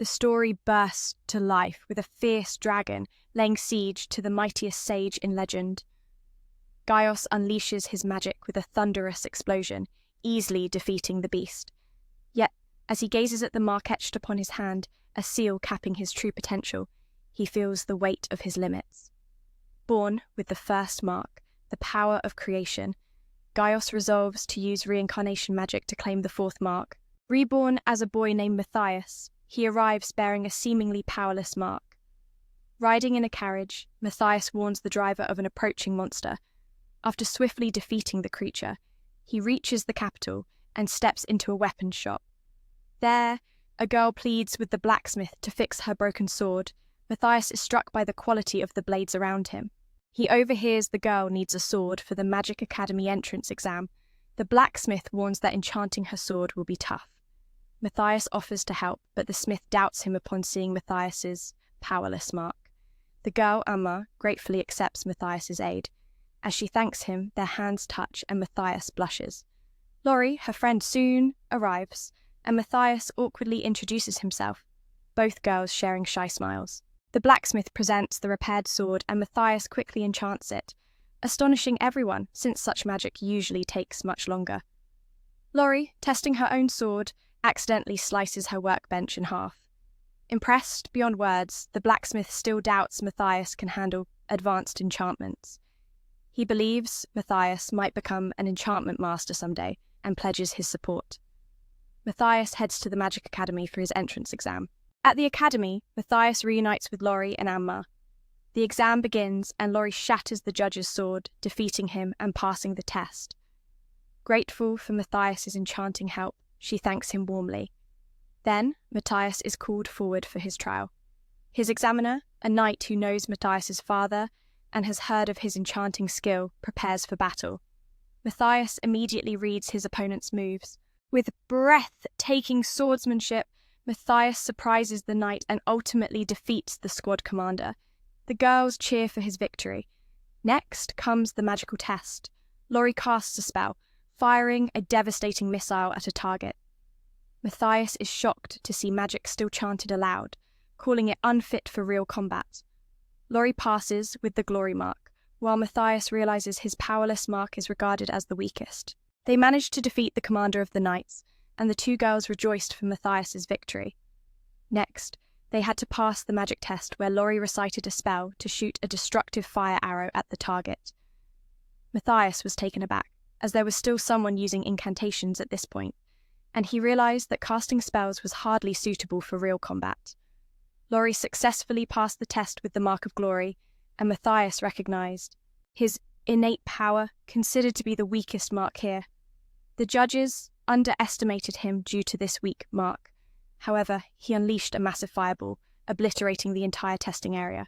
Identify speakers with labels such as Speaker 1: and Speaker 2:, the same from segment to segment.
Speaker 1: the story bursts to life with a fierce dragon laying siege to the mightiest sage in legend. Gaius unleashes his magic with a thunderous explosion, easily defeating the beast. Yet, as he gazes at the mark etched upon his hand, a seal capping his true potential, he feels the weight of his limits. Born with the first mark, the power of creation, Gaius resolves to use reincarnation magic to claim the fourth mark. Reborn as a boy named Matthias, he arrives bearing a seemingly powerless mark. Riding in a carriage, Matthias warns the driver of an approaching monster. After swiftly defeating the creature, he reaches the capital and steps into a weapons shop. There, a girl pleads with the blacksmith to fix her broken sword. Matthias is struck by the quality of the blades around him. He overhears the girl needs a sword for the Magic Academy entrance exam. The blacksmith warns that enchanting her sword will be tough. Matthias offers to help, but the smith doubts him upon seeing Matthias's powerless mark. The girl, Amma, gratefully accepts Matthias's aid. As she thanks him, their hands touch and Matthias blushes. Laurie, her friend, soon arrives, and Matthias awkwardly introduces himself, both girls sharing shy smiles. The blacksmith presents the repaired sword and Matthias quickly enchants it, astonishing everyone since such magic usually takes much longer. Laurie, testing her own sword, accidentally slices her workbench in half. Impressed beyond words, the blacksmith still doubts Matthias can handle advanced enchantments. He believes Matthias might become an enchantment master someday and pledges his support. Matthias heads to the Magic Academy for his entrance exam. At the academy, Matthias reunites with Laurie and Amma. The exam begins and Laurie shatters the judge's sword, defeating him and passing the test. Grateful for Matthias's enchanting help, she thanks him warmly. Then, Matthias is called forward for his trial. His examiner, a knight who knows Matthias's father and has heard of his enchanting skill, prepares for battle. Matthias immediately reads his opponent's moves. With breathtaking swordsmanship, Matthias surprises the knight and ultimately defeats the squad commander. The girls cheer for his victory. Next comes the magical test. Laurie casts a spell, firing a devastating missile at a target. Matthias is shocked to see magic still chanted aloud, calling it unfit for real combat. Laurie passes with the glory mark, while Matthias realizes his powerless mark is regarded as the weakest. They managed to defeat the commander of the knights, and the two girls rejoiced for Matthias's victory. Next, they had to pass the magic test where Laurie recited a spell to shoot a destructive fire arrow at the target. Matthias was taken aback, as there was still someone using incantations at this point, and he realized that casting spells was hardly suitable for real combat. Laurie successfully passed the test with the Mark of Glory, and Matthias recognized his innate power, considered to be the weakest mark here. The judges underestimated him due to this weak mark. However, he unleashed a massive fireball, obliterating the entire testing area.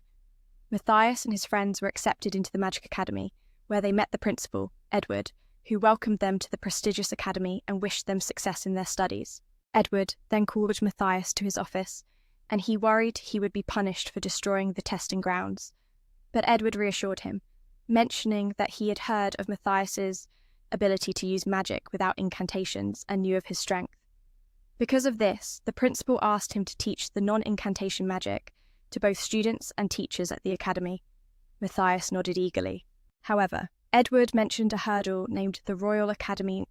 Speaker 1: Matthias and his friends were accepted into the Magic Academy, where they met the principal, Edward, who welcomed them to the prestigious academy and wished them success in their studies. Edward then called Matthias to his office, and he worried he would be punished for destroying the testing grounds. But Edward reassured him, mentioning that he had heard of Matthias's ability to use magic without incantations and knew of his strength. Because of this, the principal asked him to teach the non-incantation magic to both students and teachers at the academy. Matthias nodded eagerly. However, Edward mentioned a hurdle named the Royal Academy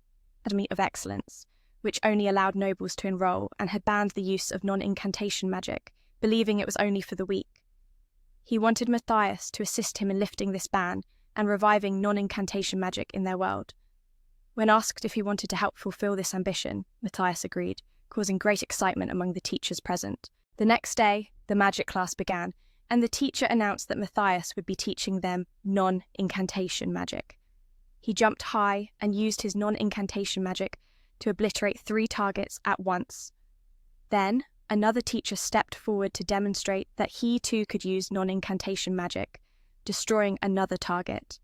Speaker 1: of Excellence, which only allowed nobles to enroll and had banned the use of non-incantation magic, believing it was only for the weak. He wanted Matthias to assist him in lifting this ban and reviving non-incantation magic in their world. When asked if he wanted to help fulfill this ambition, Matthias agreed, causing great excitement among the teachers present. The next day, the magic class began, and the teacher announced that Matthias would be teaching them non-incantation magic. He jumped high and used his non-incantation magic to obliterate 3 targets at once. Then, another teacher stepped forward to demonstrate that he too could use non-incantation magic, destroying another target.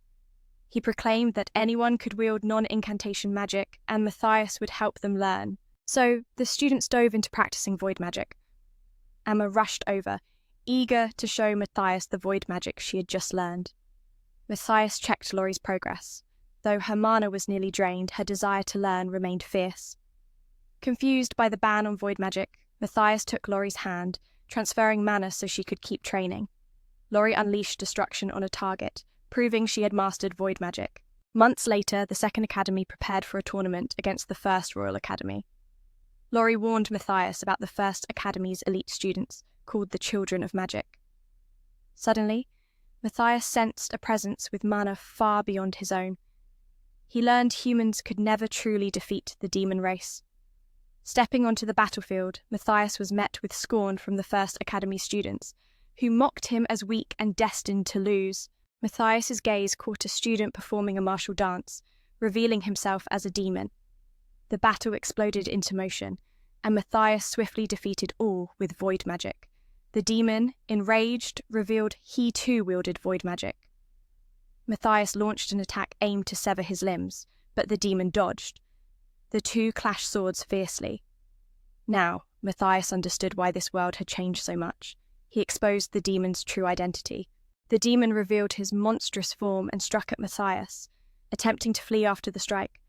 Speaker 1: He proclaimed that anyone could wield non-incantation magic and Matthias would help them learn. So, the students dove into practicing void magic. Amma rushed over, eager to show Matthias the void magic she had just learned. Matthias checked Laurie's progress. Though her mana was nearly drained, her desire to learn remained fierce. Confused by the ban on void magic, Matthias took Lori's hand, transferring mana so she could keep training. Lori unleashed destruction on a target, proving she had mastered void magic. Months later, the Second Academy prepared for a tournament against the First Royal Academy. Lori warned Matthias about the First Academy's elite students, called the Children of Magic. Suddenly, Matthias sensed a presence with mana far beyond his own. He learned humans could never truly defeat the demon race. Stepping onto the battlefield, Matthias was met with scorn from the First Academy students, who mocked him as weak and destined to lose. Matthias's gaze caught a student performing a martial dance, revealing himself as a demon. The battle exploded into motion, and Matthias swiftly defeated all with void magic. The demon, enraged, revealed he too wielded void magic. Matthias launched an attack aimed to sever his limbs, but the demon dodged. The two clashed swords fiercely. Now, Matthias understood why this world had changed so much. He exposed the demon's true identity. The demon revealed his monstrous form and struck at Matthias, attempting to flee after the strike.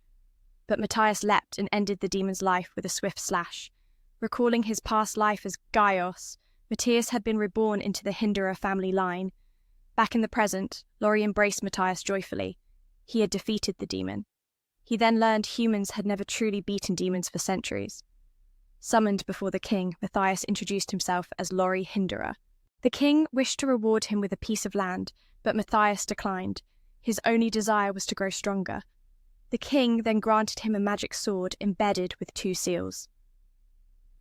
Speaker 1: But Matthias leapt and ended the demon's life with a swift slash. Recalling his past life as Gaios, Matthias had been reborn into the Hinderer family line. Back in the present, Lori embraced Matthias joyfully. He had defeated the demon. He then learned humans had never truly beaten demons for centuries. Summoned before the king, Matthias introduced himself as Lori Hinderer. The king wished to reward him with a piece of land, but Matthias declined. His only desire was to grow stronger. The king then granted him a magic sword embedded with 2 seals.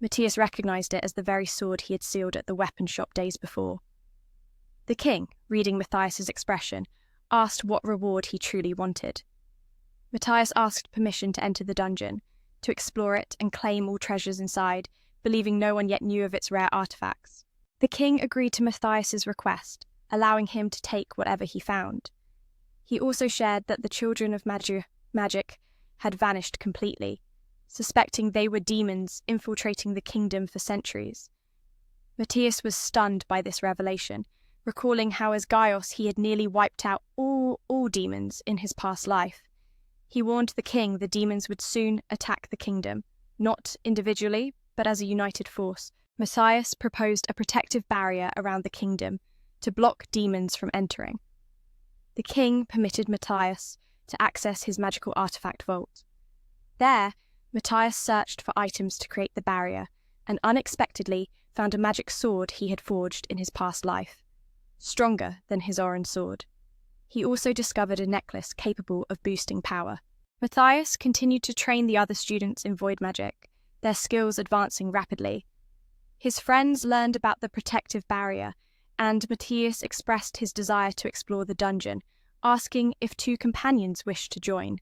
Speaker 1: Matthias recognized it as the very sword he had sealed at the weapon shop days before. The king, reading Matthias's expression, asked what reward he truly wanted. Matthias asked permission to enter the dungeon, to explore it and claim all treasures inside, believing no one yet knew of its rare artifacts. The king agreed to Matthias's request, allowing him to take whatever he found. He also shared that the children of magic had vanished completely, suspecting they were demons infiltrating the kingdom for centuries. Matthias was stunned by this revelation, recalling how as Gaios he had nearly wiped out all demons in his past life. He warned the king the demons would soon attack the kingdom, not individually, but as a united force. Matthias proposed a protective barrier around the kingdom to block demons from entering. The king permitted Matthias to access his magical artifact vault. There, Matthias searched for items to create the barrier and unexpectedly found a magic sword he had forged in his past life, stronger than his Oran sword. He also discovered a necklace capable of boosting power. Matthias continued to train the other students in void magic, their skills advancing rapidly. His friends learned about the protective barrier, and Matthias expressed his desire to explore the dungeon, asking if 2 companions wished to join.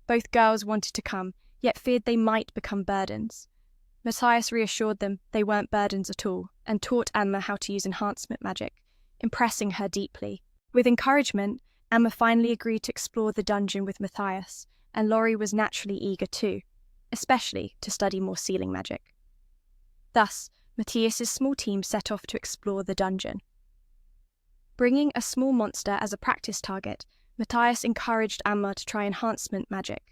Speaker 1: Both girls wanted to come, yet feared they might become burdens. Matthias reassured them they weren't burdens at all, and taught Anma how to use enhancement magic, impressing her deeply. With encouragement, Anma finally agreed to explore the dungeon with Matthias, and Lori was naturally eager too, especially to study more sealing magic. Thus, Matthias's small team set off to explore the dungeon. Bringing a small monster as a practice target, Matthias encouraged Anma to try enhancement magic.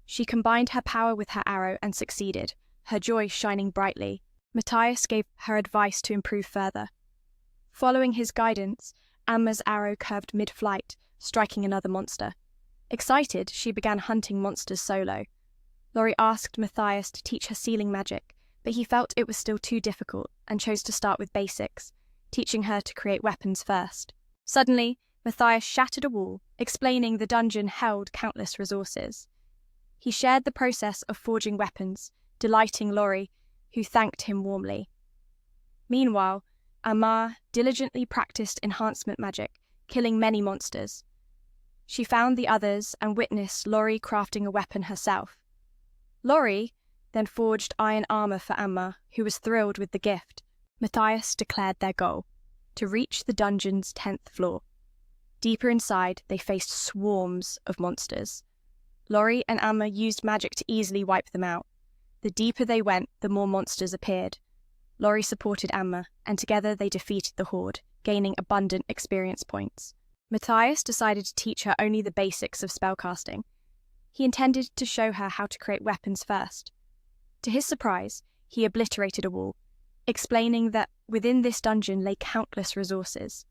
Speaker 1: She combined her power with her arrow and succeeded, her joy shining brightly. Matthias gave her advice to improve further. Following his guidance, Anma's arrow curved mid-flight, striking another monster. Excited, she began hunting monsters solo. Lori asked Matthias to teach her sealing magic, but he felt it was still too difficult and chose to start with basics, teaching her to create weapons first. Suddenly, Matthias shattered a wall, explaining the dungeon held countless resources. He shared the process of forging weapons, delighting Lori, who thanked him warmly. Meanwhile, Anma diligently practiced enhancement magic, killing many monsters. She found the others and witnessed Lori crafting a weapon herself. Lori then forged iron armor for Anma, who was thrilled with the gift. Matthias declared their goal, to reach the dungeon's 10th floor. Deeper inside, they faced swarms of monsters. Lori and Anma used magic to easily wipe them out. The deeper they went, the more monsters appeared. Lori supported Anma, and together they defeated the horde, gaining abundant experience points. Matthias decided to teach her only the basics of spellcasting. He intended to show her how to create weapons first. To his surprise, he obliterated a wall, explaining that within this dungeon lay countless resources.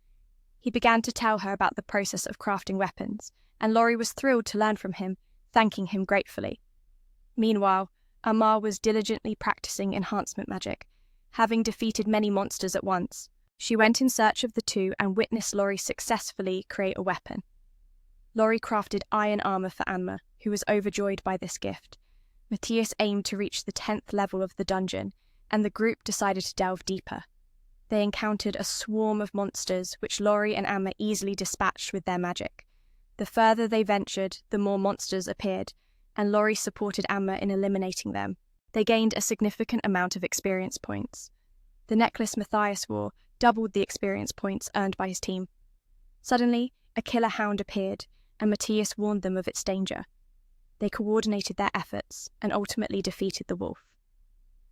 Speaker 1: He began to tell her about the process of crafting weapons, and Lori was thrilled to learn from him, thanking him gratefully. Meanwhile, Amar was diligently practicing enhancement magic, having defeated many monsters at once. She went in search of the two and witnessed Lori successfully create a weapon. Lori crafted iron armor for Anma, who was overjoyed by this gift. Matthias aimed to reach the 10th level of the dungeon, and the group decided to delve deeper. They encountered a swarm of monsters, which Lori and Anma easily dispatched with their magic. The further they ventured, the more monsters appeared, and Lori supported Anma in eliminating them. They gained a significant amount of experience points. The necklace Matthias wore doubled the experience points earned by his team. Suddenly, a killer hound appeared, and Matthias warned them of its danger. They coordinated their efforts and ultimately defeated the wolf.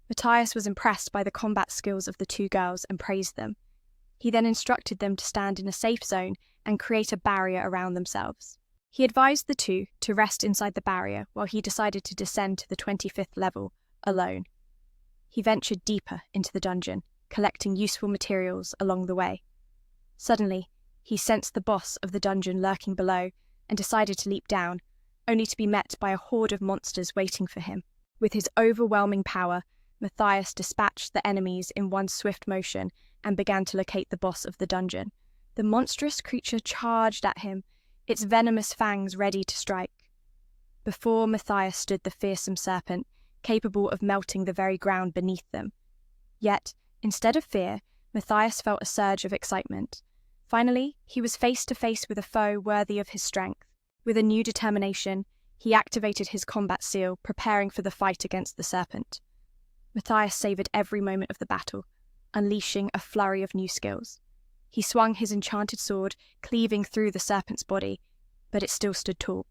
Speaker 1: Matthias was impressed by the combat skills of the two girls and praised them. He then instructed them to stand in a safe zone and create a barrier around themselves. He advised the two to rest inside the barrier while he decided to descend to the 25th level alone. He ventured deeper into the dungeon, collecting useful materials along the way. Suddenly, he sensed the boss of the dungeon lurking below and decided to leap down, only to be met by a horde of monsters waiting for him. With his overwhelming power, Matthias dispatched the enemies in one swift motion and began to locate the boss of the dungeon. The monstrous creature charged at him, its venomous fangs ready to strike. Before Matthias stood the fearsome serpent, capable of melting the very ground beneath them. Yet, instead of fear, Matthias felt a surge of excitement. Finally, he was face to face with a foe worthy of his strength. With a new determination, he activated his combat seal, preparing for the fight against the serpent. Matthias savoured every moment of the battle, unleashing a flurry of new skills. He swung his enchanted sword, cleaving through the serpent's body, but it still stood tall.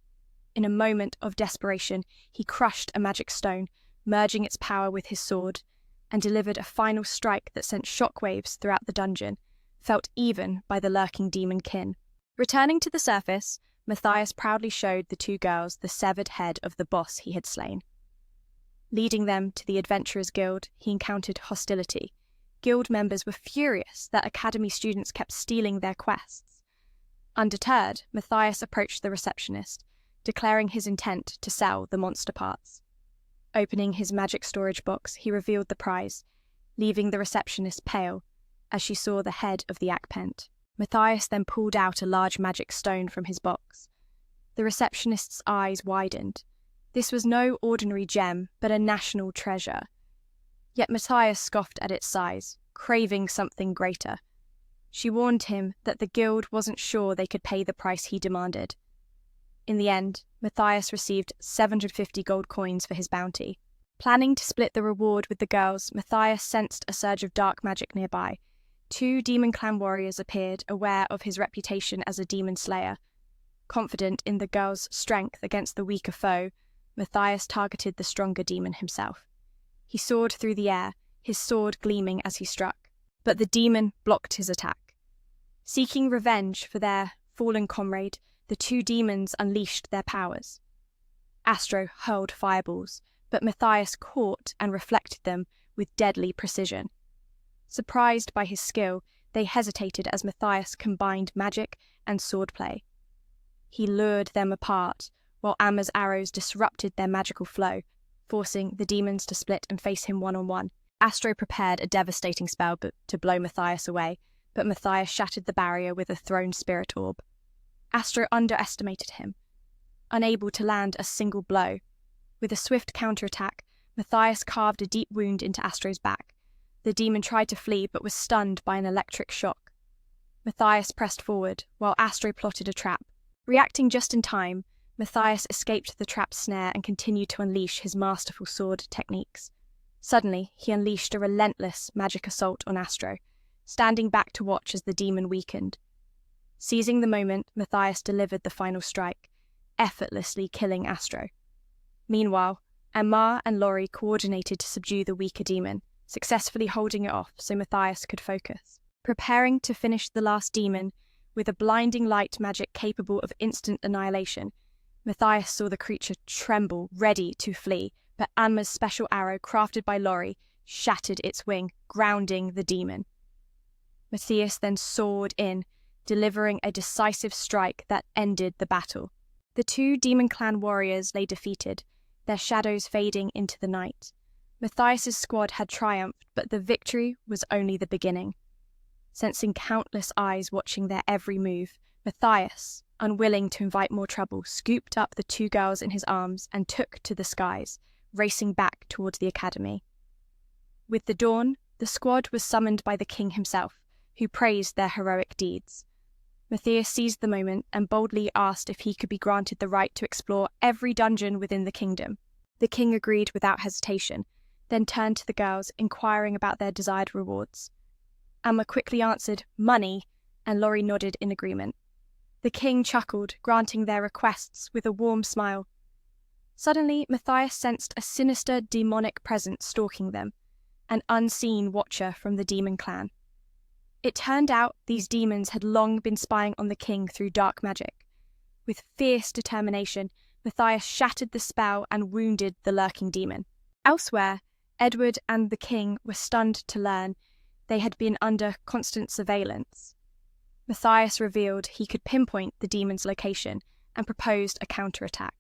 Speaker 1: In a moment of desperation, he crushed a magic stone, merging its power with his sword, and delivered a final strike that sent shockwaves throughout the dungeon, felt even by the lurking demon kin. Returning to the surface, Matthias proudly showed the two girls the severed head of the boss he had slain. Leading them to the Adventurers Guild, he encountered hostility. Guild members were furious that Academy students kept stealing their quests. Undeterred, Matthias approached the receptionist, declaring his intent to sell the monster parts. Opening his magic storage box, he revealed the prize, leaving the receptionist pale as she saw the head of the Akpent. Matthias then pulled out a large magic stone from his box. The receptionist's eyes widened. This was no ordinary gem, but a national treasure. Yet Matthias scoffed at its size, craving something greater. She warned him that the guild wasn't sure they could pay the price he demanded. In the end, Matthias received 750 gold coins for his bounty. Planning to split the reward with the girls, Matthias sensed a surge of dark magic nearby. Two demon clan warriors appeared, aware of his reputation as a demon slayer. Confident in the girls' strength against the weaker foe, Matthias targeted the stronger demon himself. He soared through the air, his sword gleaming as he struck, but the demon blocked his attack. Seeking revenge for their fallen comrade, the two demons unleashed their powers. Astro hurled fireballs, but Matthias caught and reflected them with deadly precision. Surprised by his skill, they hesitated as Matthias combined magic and swordplay. He lured them apart, while Amma's arrows disrupted their magical flow, forcing the demons to split and face him one-on-one. Astro prepared a devastating spell to blow Matthias away, but Matthias shattered the barrier with a thrown spirit orb. Astro underestimated him, unable to land a single blow. With a swift counterattack, Matthias carved a deep wound into Astro's back. The demon tried to flee but was stunned by an electric shock. Matthias pressed forward, while Astro plotted a trap. Reacting just in time, Matthias escaped the trap snare and continued to unleash his masterful sword techniques. Suddenly, he unleashed a relentless magic assault on Astro, standing back to watch as the demon weakened. Seizing the moment, Matthias delivered the final strike, effortlessly killing Astro. Meanwhile, Amar and Lori coordinated to subdue the weaker demon, successfully holding it off so Matthias could focus. Preparing to finish the last demon, with a blinding light magic capable of instant annihilation, Matthias saw the creature tremble, ready to flee, but Anma's special arrow, crafted by Lori, shattered its wing, grounding the demon. Matthias then soared in, delivering a decisive strike that ended the battle. The two Demon Clan warriors lay defeated, their shadows fading into the night. Matthias's squad had triumphed, but the victory was only the beginning. Sensing countless eyes watching their every move, Matthias, unwilling to invite more trouble, scooped up the two girls in his arms and took to the skies, racing back towards the academy. With the dawn, the squad was summoned by the king himself, who praised their heroic deeds. Matthias seized the moment and boldly asked if he could be granted the right to explore every dungeon within the kingdom. The king agreed without hesitation, then turned to the girls, inquiring about their desired rewards. Amma quickly answered, "Money," and Lori nodded in agreement. The king chuckled, granting their requests with a warm smile. Suddenly, Matthias sensed a sinister demonic presence stalking them, an unseen watcher from the Demon Clan. It turned out these demons had long been spying on the king through dark magic. With fierce determination, Matthias shattered the spell and wounded the lurking demon. Elsewhere, Edward and the king were stunned to learn they had been under constant surveillance. Matthias revealed he could pinpoint the demon's location and proposed a counterattack.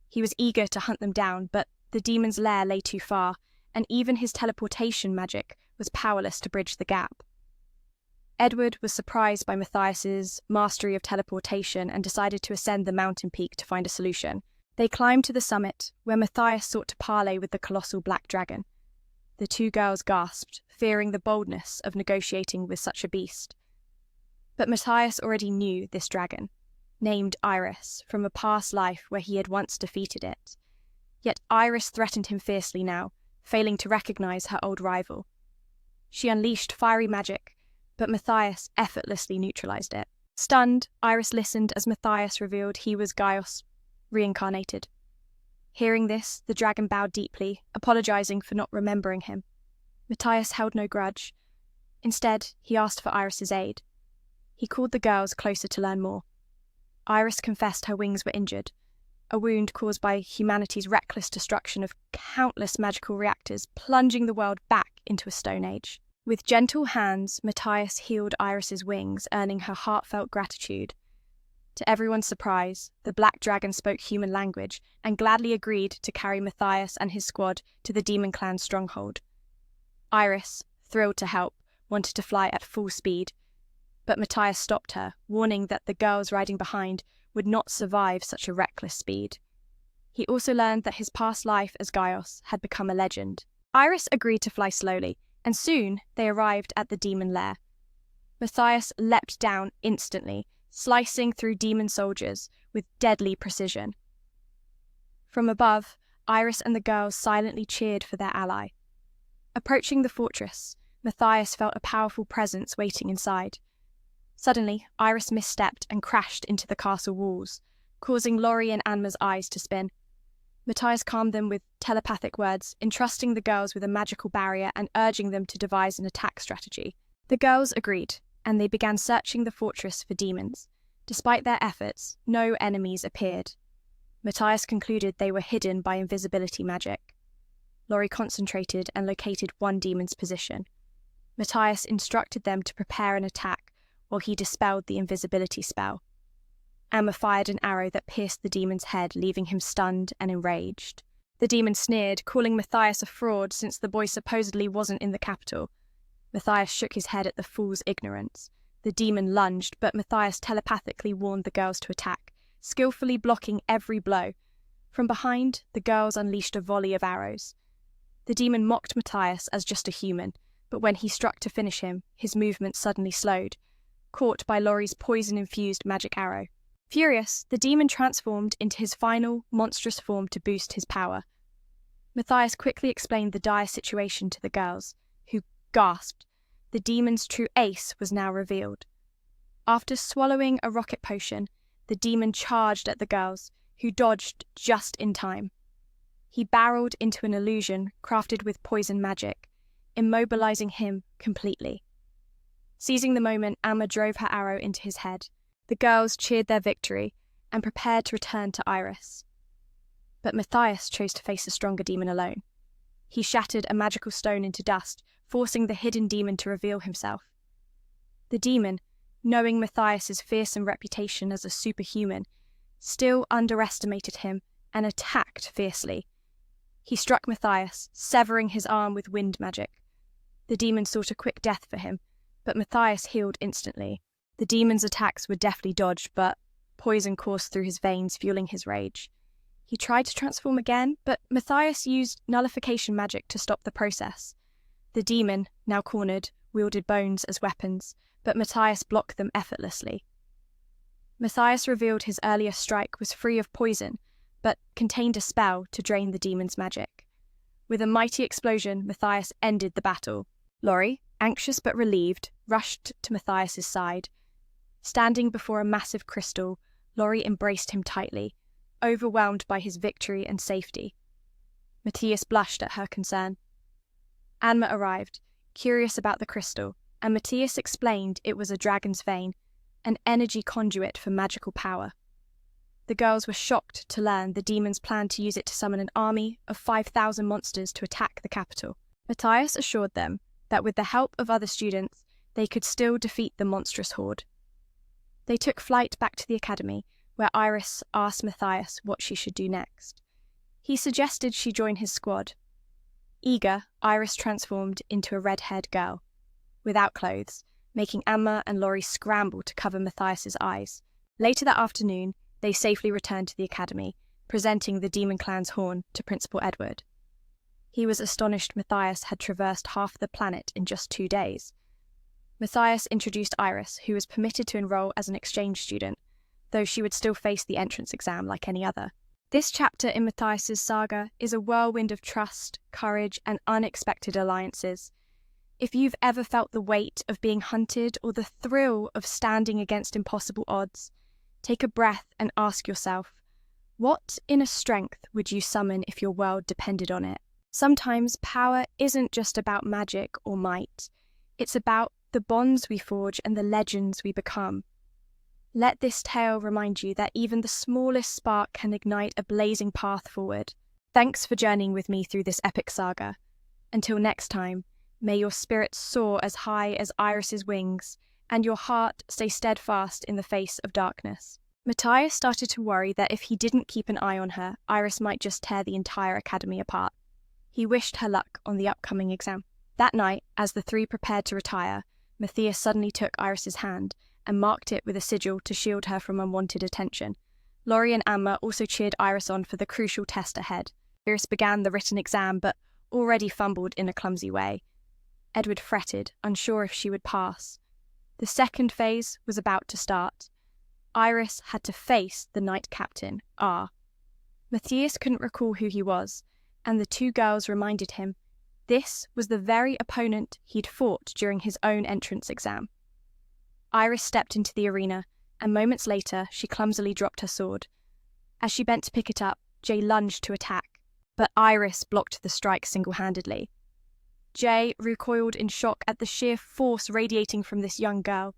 Speaker 1: He was eager to hunt them down, but the demon's lair lay too far, and even his teleportation magic was powerless to bridge the gap. Edward was surprised by Matthias's mastery of teleportation and decided to ascend the mountain peak to find a solution. They climbed to the summit, where Matthias sought to parley with the colossal black dragon. The two girls gasped, fearing the boldness of negotiating with such a beast. But Matthias already knew this dragon, named Iris, from a past life where he had once defeated it. Yet Iris threatened him fiercely now, failing to recognize her old rival. She unleashed fiery magic, but Matthias effortlessly neutralized it. Stunned, Iris listened as Matthias revealed he was Gaius, reincarnated. Hearing this, the dragon bowed deeply, apologizing for not remembering him. Matthias held no grudge. Instead, he asked for Iris's aid. He called the girls closer to learn more. Iris confessed her wings were injured, a wound caused by humanity's reckless destruction of countless magical reactors, plunging the world back into a stone age. With gentle hands, Matthias healed Iris's wings, earning her heartfelt gratitude. To everyone's surprise, the black dragon spoke human language and gladly agreed to carry Matthias and his squad to the Demon Clan's stronghold. Iris, thrilled to help, wanted to fly at full speed, but Matthias stopped her, warning that the girls riding behind would not survive such a reckless speed. He also learned that his past life as Gaius had become a legend. Iris agreed to fly slowly, and soon they arrived at the demon lair. Matthias leapt down instantly, slicing through demon soldiers with deadly precision. From above, Iris and the girls silently cheered for their ally. Approaching the fortress, Matthias felt a powerful presence waiting inside. Suddenly, Iris misstepped and crashed into the castle walls, causing Lori and Anma's eyes to spin. Matthias calmed them with telepathic words, entrusting the girls with a magical barrier and urging them to devise an attack strategy. The girls agreed, and they began searching the fortress for demons. Despite their efforts, no enemies appeared. Matthias concluded they were hidden by invisibility magic. Lori concentrated and located one demon's position. Matthias instructed them to prepare an attack while he dispelled the invisibility spell. Amma fired an arrow that pierced the demon's head, leaving him stunned and enraged. The demon sneered, calling Matthias a fraud since the boy supposedly wasn't in the capital. Matthias shook his head at the fool's ignorance. The demon lunged, but Matthias telepathically warned the girls to attack, skillfully blocking every blow. From behind, the girls unleashed a volley of arrows. The demon mocked Matthias as just a human, but when he struck to finish him, his movement suddenly slowed, caught by Lori's poison-infused magic arrow. Furious, the demon transformed into his final, monstrous form to boost his power. Matthias quickly explained the dire situation to the girls, who gasped. The demon's true ace was now revealed. After swallowing a rocket potion, the demon charged at the girls, who dodged just in time. He barreled into an illusion crafted with poison magic, immobilizing him completely. Seizing the moment, Amma drove her arrow into his head. The girls cheered their victory and prepared to return to Iris. But Matthias chose to face a stronger demon alone. He shattered a magical stone into dust, forcing the hidden demon to reveal himself. The demon, knowing Matthias's fearsome reputation as a superhuman, still underestimated him and attacked fiercely. He struck Matthias, severing his arm with wind magic. The demon sought a quick death for him, but Matthias healed instantly. The demon's attacks were deftly dodged, but poison coursed through his veins, fueling his rage. He tried to transform again, but Matthias used nullification magic to stop the process. The demon, now cornered, wielded bones as weapons, but Matthias blocked them effortlessly. Matthias revealed his earlier strike was free of poison, but contained a spell to drain the demon's magic. With a mighty explosion, Matthias ended the battle. Laurie, anxious but relieved, rushed to Matthias's side. Standing before a massive crystal, Laurie embraced him tightly, overwhelmed by his victory and safety. Matthias blushed at her concern. Anma arrived, curious about the crystal, and Matthias explained it was a dragon's vein, an energy conduit for magical power. The girls were shocked to learn the demons planned to use it to summon an army of 5,000 monsters to attack the capital. Matthias assured them that with the help of other students, they could still defeat the monstrous horde. They took flight back to the academy, where Iris asked Matthias what she should do next. He suggested she join his squad. Eager, Iris transformed into a red-haired girl, without clothes, making Anma and Laurie scramble to cover Matthias's eyes. Later that afternoon, they safely returned to the academy, presenting the Demon Clan's horn to Principal Edward. He was astonished Matthias had traversed half the planet in just 2 days. Matthias introduced Iris, who was permitted to enroll as an exchange student, though she would still face the entrance exam like any other. This chapter in Matthias's saga is a whirlwind of trust, courage, and unexpected alliances. If you've ever felt the weight of being hunted or the thrill of standing against impossible odds, take a breath and ask yourself, what inner strength would you summon if your world depended on it? Sometimes power isn't just about magic or might. It's about the bonds we forge and the legends we become. Let this tale remind you that even the smallest spark can ignite a blazing path forward. Thanks for journeying with me through this epic saga. Until next time, may your spirit soar as high as Iris's wings, and your heart stay steadfast in the face of darkness. Matthias started to worry that if he didn't keep an eye on her, Iris might just tear the entire academy apart. He wished her luck on the upcoming exam. That night, as the three prepared to retire, Matthias suddenly took Iris's hand and marked it with a sigil to shield her from unwanted attention. Laurie and Anma also cheered Iris on for the crucial test ahead. Iris began the written exam, but already fumbled in a clumsy way. Edward fretted, unsure if she would pass. The second phase was about to start. Iris had to face the Knight Captain, R. Matthias couldn't recall who he was, and the two girls reminded him this was the very opponent he'd fought during his own entrance exam. Iris stepped into the arena, and moments later she clumsily dropped her sword. As she bent to pick it up, Jay lunged to attack, but Iris blocked the strike single-handedly. Jay recoiled in shock at the sheer force radiating from this young girl.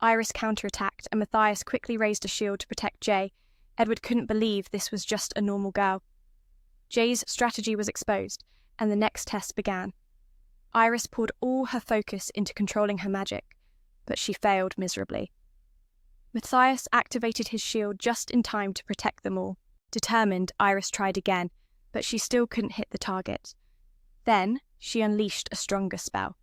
Speaker 1: Iris counterattacked, and Matthias quickly raised a shield to protect Jay. Edward couldn't believe this was just a normal girl. Jay's strategy was exposed, and the next test began. Iris poured all her focus into controlling her magic, but she failed miserably. Matthias activated his shield just in time to protect them all. Determined, Iris tried again, but she still couldn't hit the target. Then, she unleashed a stronger spell.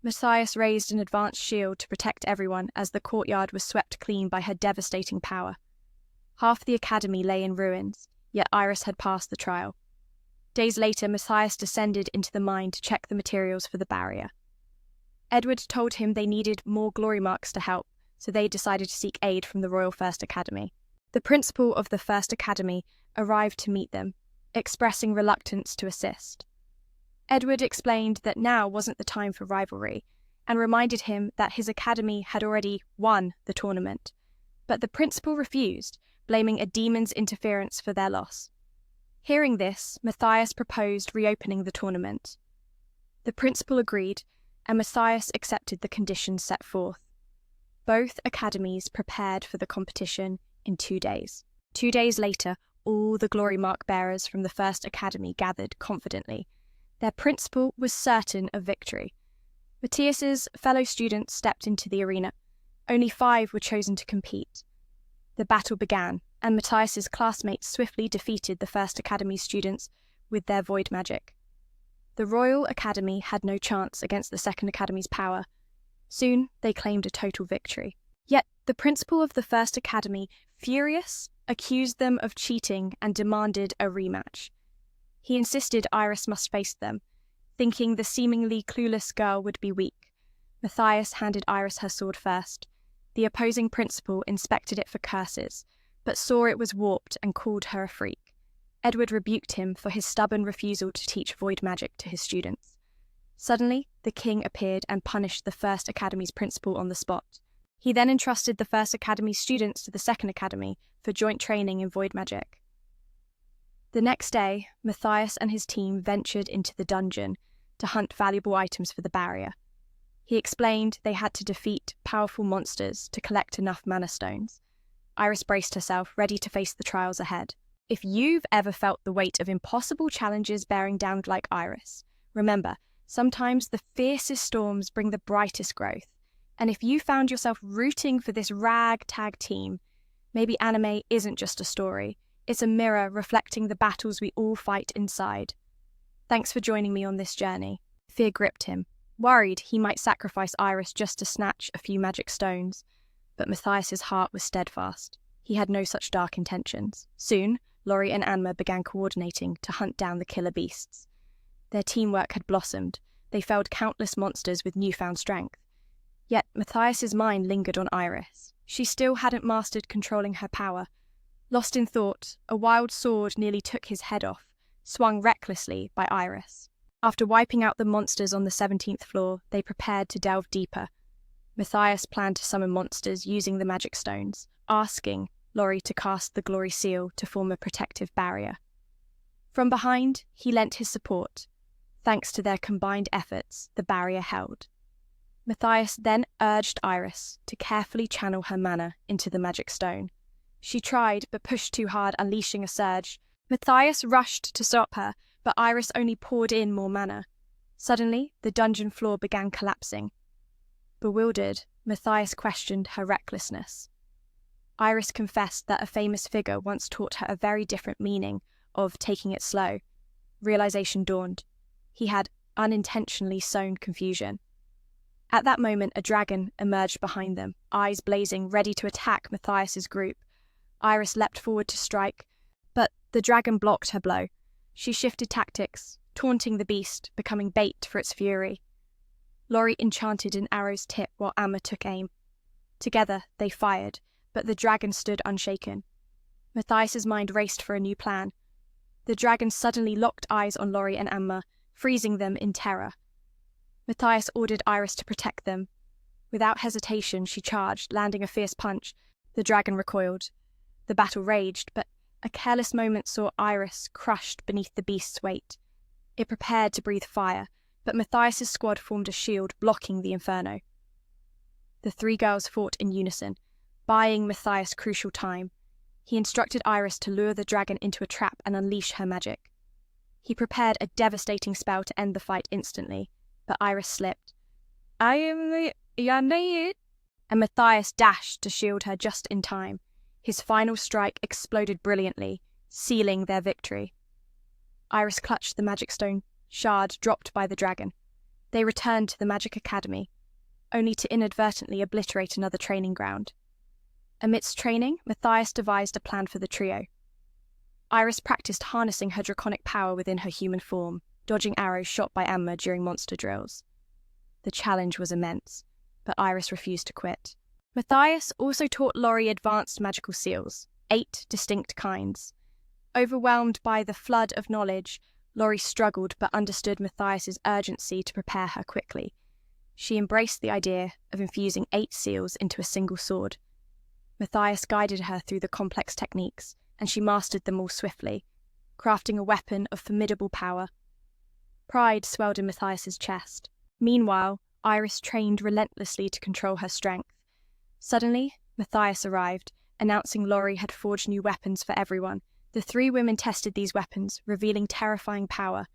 Speaker 1: Matthias raised an advanced shield to protect everyone as the courtyard was swept clean by her devastating power. Half the academy lay in ruins, yet Iris had passed the trial. Days later, Matthias descended into the mine to check the materials for the barrier. Edward told him they needed more glory marks to help, so they decided to seek aid from the Royal First Academy. The principal of the First Academy arrived to meet them, expressing reluctance to assist. Edward explained that now wasn't the time for rivalry, and reminded him that his academy had already won the tournament. But the principal refused, blaming a demon's interference for their loss. Hearing this, Matthias proposed reopening the tournament. The principal agreed, and Matthias accepted the conditions set forth. Both academies prepared for the competition in 2 days. 2 days later, all the glory mark bearers from the First Academy gathered confidently. Their principal was certain of victory. Matthias's fellow students stepped into the arena. Only 5 were chosen to compete. The battle began, and Matthias's classmates swiftly defeated the First Academy students with their void magic. The Royal Academy had no chance against the Second Academy's power. Soon they claimed a total victory. Yet the principal of the First Academy, furious, accused them of cheating and demanded a rematch. He insisted Iris must face them, thinking the seemingly clueless girl would be weak. Matthias handed Iris her sword first. The opposing principal inspected it for curses, but saw it was warped and called her a freak. Edward rebuked him for his stubborn refusal to teach void magic to his students. Suddenly, the king appeared and punished the First Academy's principal on the spot. He then entrusted the First Academy's students to the Second Academy for joint training in void magic. The next day, Matthias and his team ventured into the dungeon to hunt valuable items for the barrier. He explained they had to defeat powerful monsters to collect enough mana stones. Iris braced herself, ready to face the trials ahead. If you've ever felt the weight of impossible challenges bearing down like Iris, remember, sometimes the fiercest storms bring the brightest growth. And if you found yourself rooting for this ragtag team, maybe anime isn't just a story. It's a mirror reflecting the battles we all fight inside. Thanks for joining me on this journey. Fear gripped him, worried he might sacrifice Iris just to snatch a few magic stones. But Matthias's heart was steadfast. He had no such dark intentions. Soon, Laurie and Anma began coordinating to hunt down the killer beasts. Their teamwork had blossomed. They felled countless monsters with newfound strength. Yet Matthias's mind lingered on Iris. She still hadn't mastered controlling her power. Lost in thought, a wild sword nearly took his head off, swung recklessly by Iris. After wiping out the monsters on the 17th floor, they prepared to delve deeper. Matthias planned to summon monsters using the magic stones, asking Laurie to cast the glory seal to form a protective barrier. From behind, he lent his support. Thanks to their combined efforts, the barrier held. Matthias then urged Iris to carefully channel her mana into the magic stone. She tried, but pushed too hard, unleashing a surge. Matthias rushed to stop her, but Iris only poured in more mana. Suddenly, the dungeon floor began collapsing. Bewildered, Matthias questioned her recklessness. Iris confessed that a famous figure once taught her a very different meaning of taking it slow. Realization dawned. He had unintentionally sown confusion. At that moment, a dragon emerged behind them, eyes blazing, ready to attack Matthias's group. Iris leapt forward to strike, but the dragon blocked her blow. She shifted tactics, taunting the beast, becoming bait for its fury. Laurie enchanted an arrow's tip while Amma took aim. Together, they fired, but the dragon stood unshaken. Matthias's mind raced for a new plan. The dragon suddenly locked eyes on Laurie and Amma, freezing them in terror. Matthias ordered Iris to protect them. Without hesitation, she charged, landing a fierce punch. The dragon recoiled. The battle raged, but a careless moment saw Iris crushed beneath the beast's weight. It prepared to breathe fire, but Matthias's squad formed a shield blocking the inferno. The 3 girls fought in unison, buying Matthias crucial time. He instructed Iris to lure the dragon into a trap and unleash her magic. He prepared a devastating spell to end the fight instantly, but Iris slipped. "I am Reincarnated," and Matthias dashed to shield her just in time. His final strike exploded brilliantly, sealing their victory. Iris clutched the magic stone shard dropped by the dragon. They returned to the Magic Academy, only to inadvertently obliterate another training ground. Amidst training, Matthias devised a plan for the trio. Iris practiced harnessing her draconic power within her human form, dodging arrows shot by Amma during monster drills. The challenge was immense, but Iris refused to quit. Matthias also taught Laurie advanced magical seals, 8 distinct kinds. Overwhelmed by the flood of knowledge, Laurie struggled but understood Matthias's urgency to prepare her quickly. She embraced the idea of infusing 8 seals into a single sword. Matthias guided her through the complex techniques, and she mastered them all swiftly, crafting a weapon of formidable power. Pride swelled in Matthias's chest. Meanwhile, Iris trained relentlessly to control her strength. Suddenly, Matthias arrived, announcing Laurie had forged new weapons for everyone. The 3 women tested these weapons, revealing terrifying power.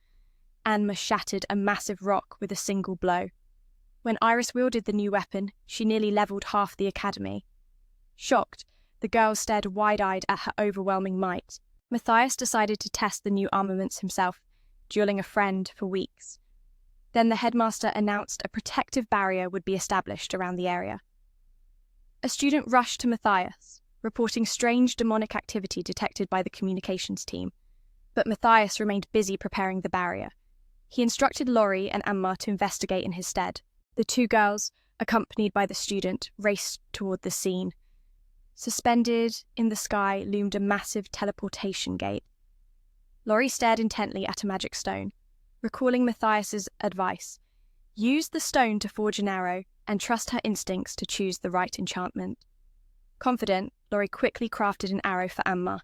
Speaker 1: Anma shattered a massive rock with a single blow. When Iris wielded the new weapon, she nearly leveled half the academy. Shocked, the girls stared wide-eyed at her overwhelming might. Matthias decided to test the new armaments himself, dueling a friend for weeks. Then the headmaster announced a protective barrier would be established around the area. A student rushed to Matthias, reporting strange demonic activity detected by the communications team, but Matthias remained busy preparing the barrier. He instructed Laurie and Amma to investigate in his stead. The two girls, accompanied by the student, raced toward the scene. Suspended in the sky loomed a massive teleportation gate. Laurie stared intently at a magic stone, recalling Matthias's advice. Use the stone to forge an arrow and trust her instincts to choose the right enchantment. Confident, Laurie quickly crafted an arrow for Amma.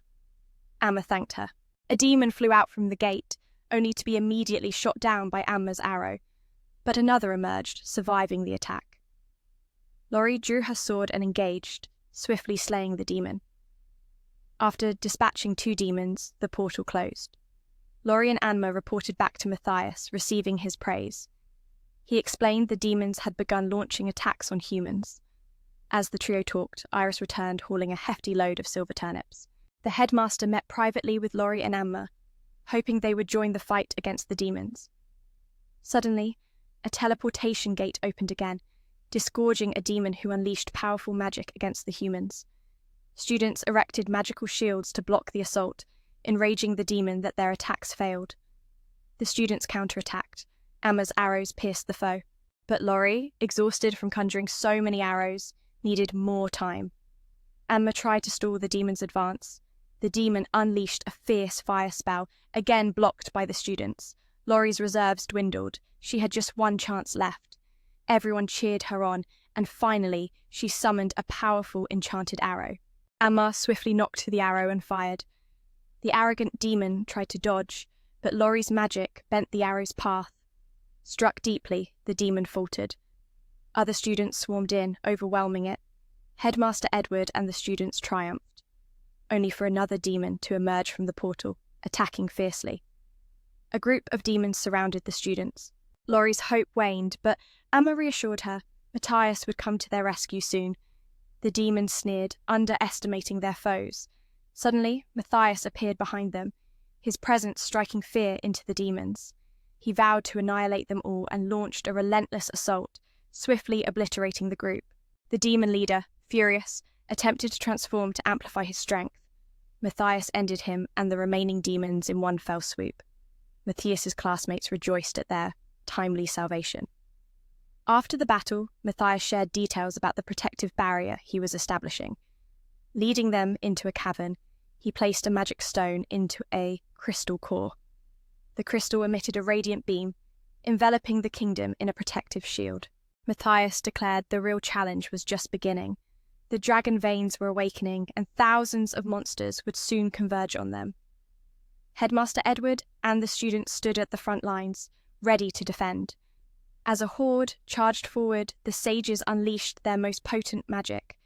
Speaker 1: Amma thanked her. A demon flew out from the gate, only to be immediately shot down by Amma's arrow, but another emerged, surviving the attack. Laurie drew her sword and engaged, swiftly slaying the demon. After dispatching 2 demons, the portal closed. Laurie and Anma reported back to Matthias, receiving his praise. He explained the demons had begun launching attacks on humans. As the trio talked, Iris returned hauling a hefty load of silver turnips. The headmaster met privately with Laurie and Anma, hoping they would join the fight against the demons. Suddenly, a teleportation gate opened again, disgorging a demon who unleashed powerful magic against the humans. Students erected magical shields to block the assault, enraging the demon that their attacks failed. The students counterattacked. Amma's arrows pierced the foe. But Laurie, exhausted from conjuring so many arrows, needed more time. Amma tried to stall the demon's advance. The demon unleashed a fierce fire spell, again blocked by the students. Laurie's reserves dwindled. She had just one chance left. Everyone cheered her on, and finally she summoned a powerful enchanted arrow. Amma swiftly nocked the arrow and fired. The arrogant demon tried to dodge, but Laurie's magic bent the arrow's path. Struck deeply, the demon faltered. Other students swarmed in, overwhelming it. Headmaster Edward and the students triumphed, only for another demon to emerge from the portal, attacking fiercely. A group of demons surrounded the students. Laurie's hope waned, but Amma reassured her Matthias would come to their rescue soon. The demons sneered, underestimating their foes. Suddenly, Matthias appeared behind them, his presence striking fear into the demons. He vowed to annihilate them all and launched a relentless assault, swiftly obliterating the group. The demon leader, furious, attempted to transform to amplify his strength. Matthias ended him and the remaining demons in one fell swoop. Matthias's classmates rejoiced at their timely salvation. After the battle, Matthias shared details about the protective barrier he was establishing. Leading them into a cavern, he placed a magic stone into a crystal core. The crystal emitted a radiant beam, enveloping the kingdom in a protective shield. Matthias declared the real challenge was just beginning. The dragon veins were awakening, and thousands of monsters would soon converge on them. Headmaster Edward and the students stood at the front lines, ready to defend. As a horde charged forward, the sages unleashed their most potent magic.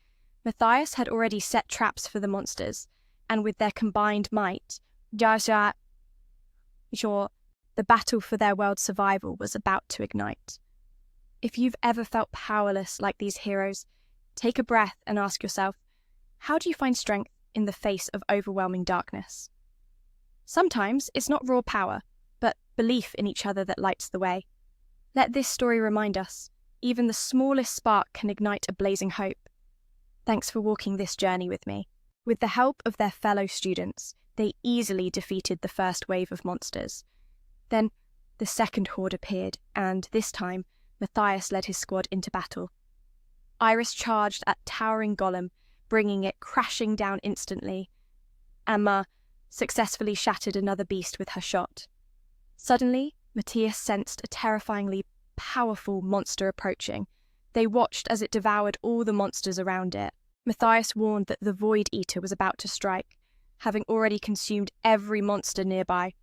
Speaker 1: Matthias had already set traps for the monsters, and with their combined might, the battle for their world's survival was about to ignite. If you've ever felt powerless like these heroes, take a breath and ask yourself, how do you find strength in the face of overwhelming darkness? Sometimes it's not raw power, but belief in each other that lights the way. Let this story remind us, even the smallest spark can ignite a blazing hope. Thanks for walking this journey with me. With the help of their fellow students, they easily defeated the first wave of monsters. Then the second horde appeared, and this time, Matthias led his squad into battle. Iris charged at towering golem, bringing it crashing down instantly. Amma successfully shattered another beast with her shot. Suddenly, Matthias sensed a terrifyingly powerful monster approaching. They watched as it devoured all the monsters around it. Matthias warned that the Void Eater was about to strike, having already consumed every monster nearby.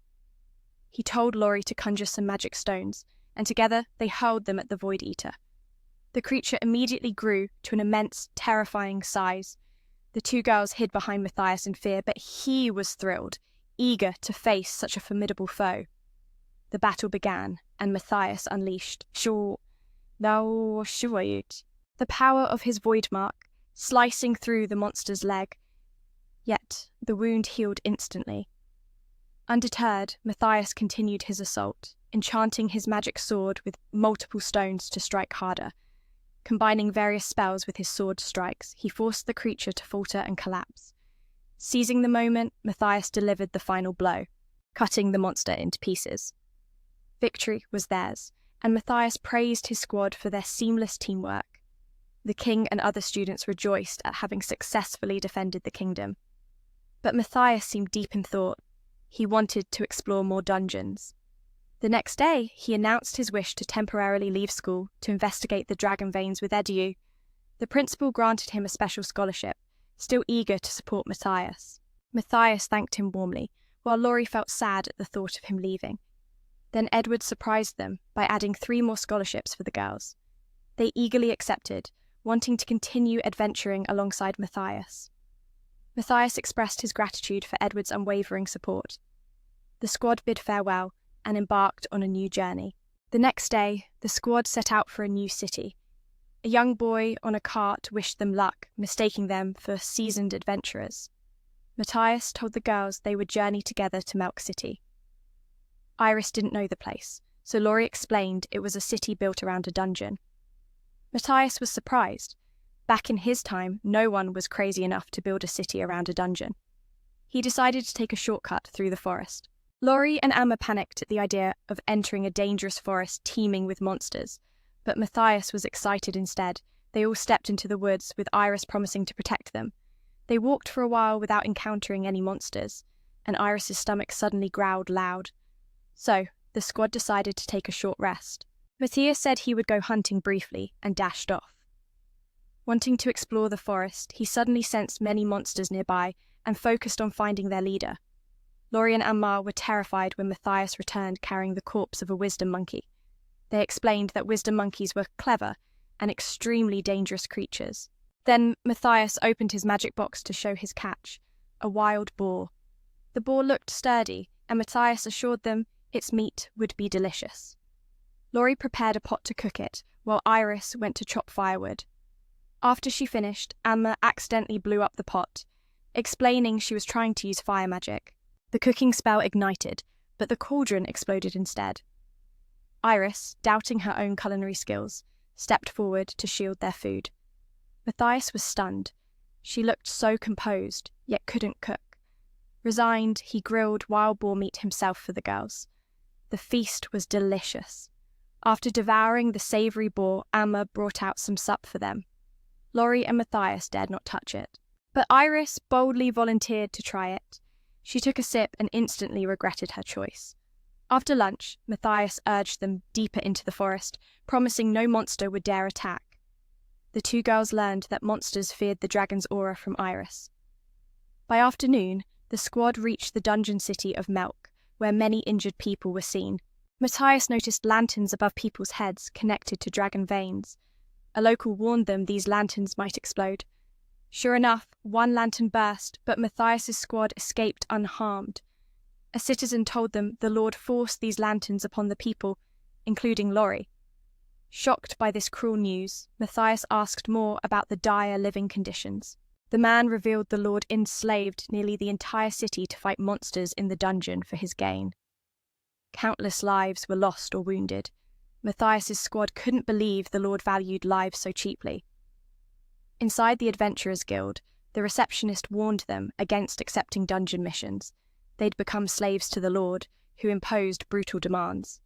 Speaker 1: He told Laurie to conjure some magic stones, and together they hurled them at the Void Eater. The creature immediately grew to an immense, terrifying size. The two girls hid behind Matthias in fear, but he was thrilled, eager to face such a formidable foe. the battle began, and Matthias unleashed the power of his void mark, slicing through the monster's leg. Yet the wound healed instantly. Undeterred, Matthias continued his assault, enchanting his magic sword with multiple stones to strike harder. Combining various spells with his sword strikes, he forced the creature to falter and collapse. Seizing the moment, Matthias delivered the final blow, cutting the monster into pieces. Victory was theirs, and Matthias praised his squad for their seamless teamwork. The king and other students rejoiced at having successfully defended the kingdom. But Matthias seemed deep in thought. He wanted to explore more dungeons. The next day, he announced his wish to temporarily leave school to investigate the dragon veins with Edu. The principal granted him a special scholarship, still eager to support Matthias. Matthias thanked him warmly, while Laurie felt sad at the thought of him leaving. Then Edward surprised them by adding 3 more scholarships for the girls. They eagerly accepted, wanting to continue adventuring alongside Matthias. Matthias expressed his gratitude for Edward's unwavering support. The squad bid farewell and embarked on a new journey. The next day, the squad set out for a new city. A young boy on a cart wished them luck, mistaking them for seasoned adventurers. Matthias told the girls they would journey together to Milk City. Iris didn't know the place, so Laurie explained it was a city built around a dungeon. Matthias was surprised. Back in his time, no one was crazy enough to build a city around a dungeon. He decided to take a shortcut through the forest. Laurie and Amma panicked at the idea of entering a dangerous forest teeming with monsters, but Matthias was excited instead. They all stepped into the woods, with Iris promising to protect them. They walked for a while without encountering any monsters, and Iris's stomach suddenly growled loud. So, the squad decided to take a short rest. Matthias said he would go hunting briefly and dashed off. Wanting to explore the forest, he suddenly sensed many monsters nearby and focused on finding their leader. Laurie and Amma were terrified when Matthias returned carrying the corpse of a wisdom monkey. They explained that wisdom monkeys were clever and extremely dangerous creatures. Then Matthias opened his magic box to show his catch, a wild boar. The boar looked sturdy, and Matthias assured them its meat would be delicious. Laurie prepared a pot to cook it, while Iris went to chop firewood. After she finished, Amma accidentally blew up the pot, explaining she was trying to use fire magic. The cooking spell ignited, but the cauldron exploded instead. Iris, doubting her own culinary skills, stepped forward to shield their food. Matthias was stunned. She looked so composed, yet couldn't cook. Resigned, he grilled wild boar meat himself for the girls. The feast was delicious. After devouring the savoury boar, Amma brought out some sup for them. Laurie and Matthias dared not touch it, but Iris boldly volunteered to try it. She took a sip and instantly regretted her choice. After lunch, Matthias urged them deeper into the forest, promising no monster would dare attack. The 2 girls learned that monsters feared the dragon's aura from Iris. By afternoon, the squad reached the dungeon city of Melk, where many injured people were seen. Matthias noticed lanterns above people's heads connected to dragon veins. A local warned them these lanterns might explode. Sure enough, one lantern burst, but Matthias's squad escaped unharmed. A citizen told them the Lord forced these lanterns upon the people, including Laurie. Shocked by this cruel news, Matthias asked more about the dire living conditions. The man revealed the Lord enslaved nearly the entire city to fight monsters in the dungeon for his gain. Countless lives were lost or wounded. Matthias's squad couldn't believe the Lord valued lives so cheaply. Inside the Adventurers Guild, the receptionist warned them against accepting dungeon missions. They'd become slaves to the Lord, who imposed brutal demands.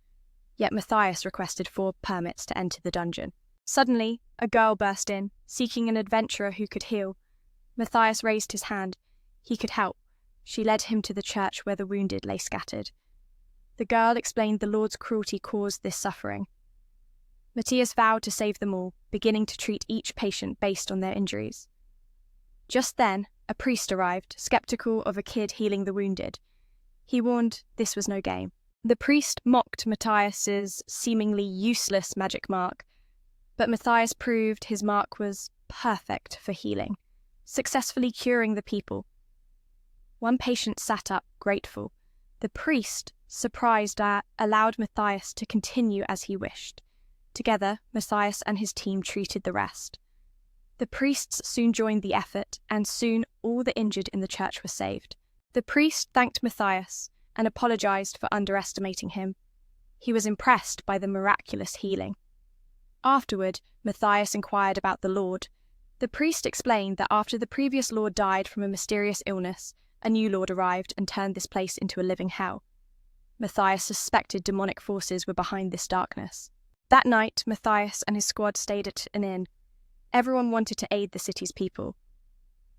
Speaker 1: Yet Matthias requested 4 permits to enter the dungeon. Suddenly, a girl burst in, seeking an adventurer who could heal. Matthias raised his hand. He could help. She led him to the church where the wounded lay scattered. The girl explained the Lord's cruelty caused this suffering. Matthias vowed to save them all, beginning to treat each patient based on their injuries. Just then, a priest arrived, skeptical of a kid healing the wounded. He warned this was no game. The priest mocked Matthias's seemingly useless magic mark, but Matthias proved his mark was perfect for healing, successfully curing the people. One patient sat up, grateful. The priest, surprised, allowed Matthias to continue as he wished. Together, Matthias and his team treated the rest. The priests soon joined the effort, and soon all the injured in the church were saved. The priest thanked Matthias and apologized for underestimating him. He was impressed by the miraculous healing. Afterward, Matthias inquired about the Lord. The priest explained that after the previous Lord died from a mysterious illness, a new Lord arrived and turned this place into a living hell. Matthias suspected demonic forces were behind this darkness. That night, Matthias and his squad stayed at an inn. Everyone wanted to aid the city's people.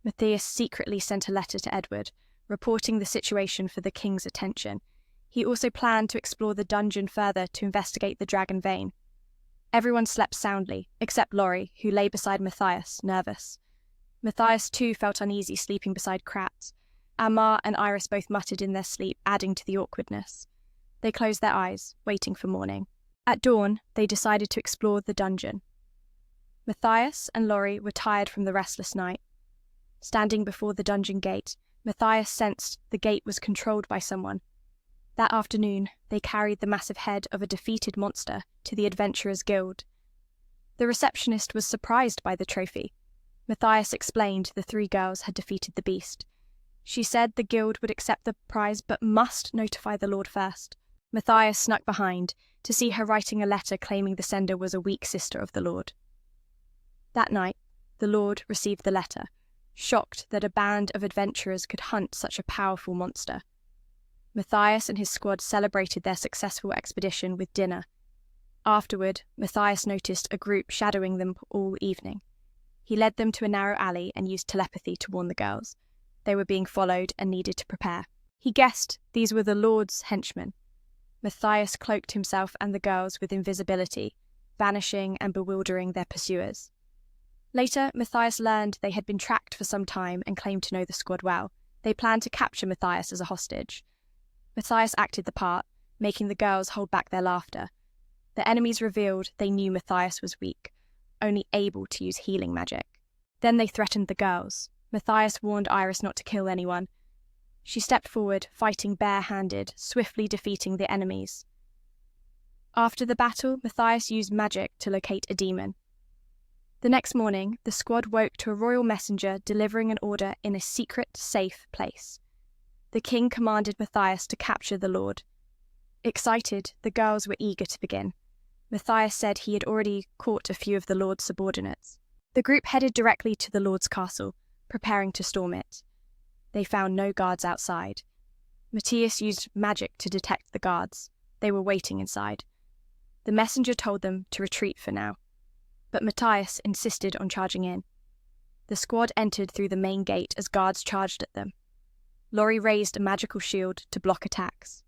Speaker 1: Matthias secretly sent a letter to Edward, reporting the situation for the king's attention. He also planned to explore the dungeon further to investigate the dragon vein. Everyone slept soundly, except Laurie, who lay beside Matthias, nervous. Matthias too felt uneasy sleeping beside Krat. Amar and Iris both muttered in their sleep, adding to the awkwardness. They closed their eyes, waiting for morning. At dawn, they decided to explore the dungeon. Matthias and Laurie were tired from the restless night. Standing before the dungeon gate, Matthias sensed the gate was controlled by someone. That afternoon, they carried the massive head of a defeated monster to the Adventurers' Guild. The receptionist was surprised by the trophy. Matthias explained the three girls had defeated the beast. She said the guild would accept the prize but must notify the Lord first. Matthias snuck behind to see her writing a letter claiming the sender was a weak sister of the Lord. That night, the Lord received the letter, shocked that a band of adventurers could hunt such a powerful monster. Matthias and his squad celebrated their successful expedition with dinner. Afterward, Matthias noticed a group shadowing them all evening. He led them to a narrow alley and used telepathy to warn the girls. They were being followed and needed to prepare. He guessed these were the Lord's henchmen. Matthias cloaked himself and the girls with invisibility, vanishing and bewildering their pursuers. Later, Matthias learned they had been tracked for some time and claimed to know the squad well. They planned to capture Matthias as a hostage. Matthias acted the part, making the girls hold back their laughter. The enemies revealed they knew Matthias was weak, only able to use healing magic. Then they threatened the girls. Matthias warned Iris not to kill anyone. She stepped forward, fighting bare-handed, swiftly defeating the enemies. After the battle, Matthias used magic to locate a demon. The next morning, the squad woke to a royal messenger delivering an order in a secret, safe place. The king commanded Matthias to capture the Lord. Excited, the girls were eager to begin. Matthias said he had already caught a few of the Lord's subordinates. The group headed directly to the Lord's castle, preparing to storm it. They found no guards outside. Matthias used magic to detect the guards. They were waiting inside. The messenger told them to retreat for now, but Matthias insisted on charging in. The squad entered through the main gate as guards charged at them. Laurie raised a magical shield to block attacks.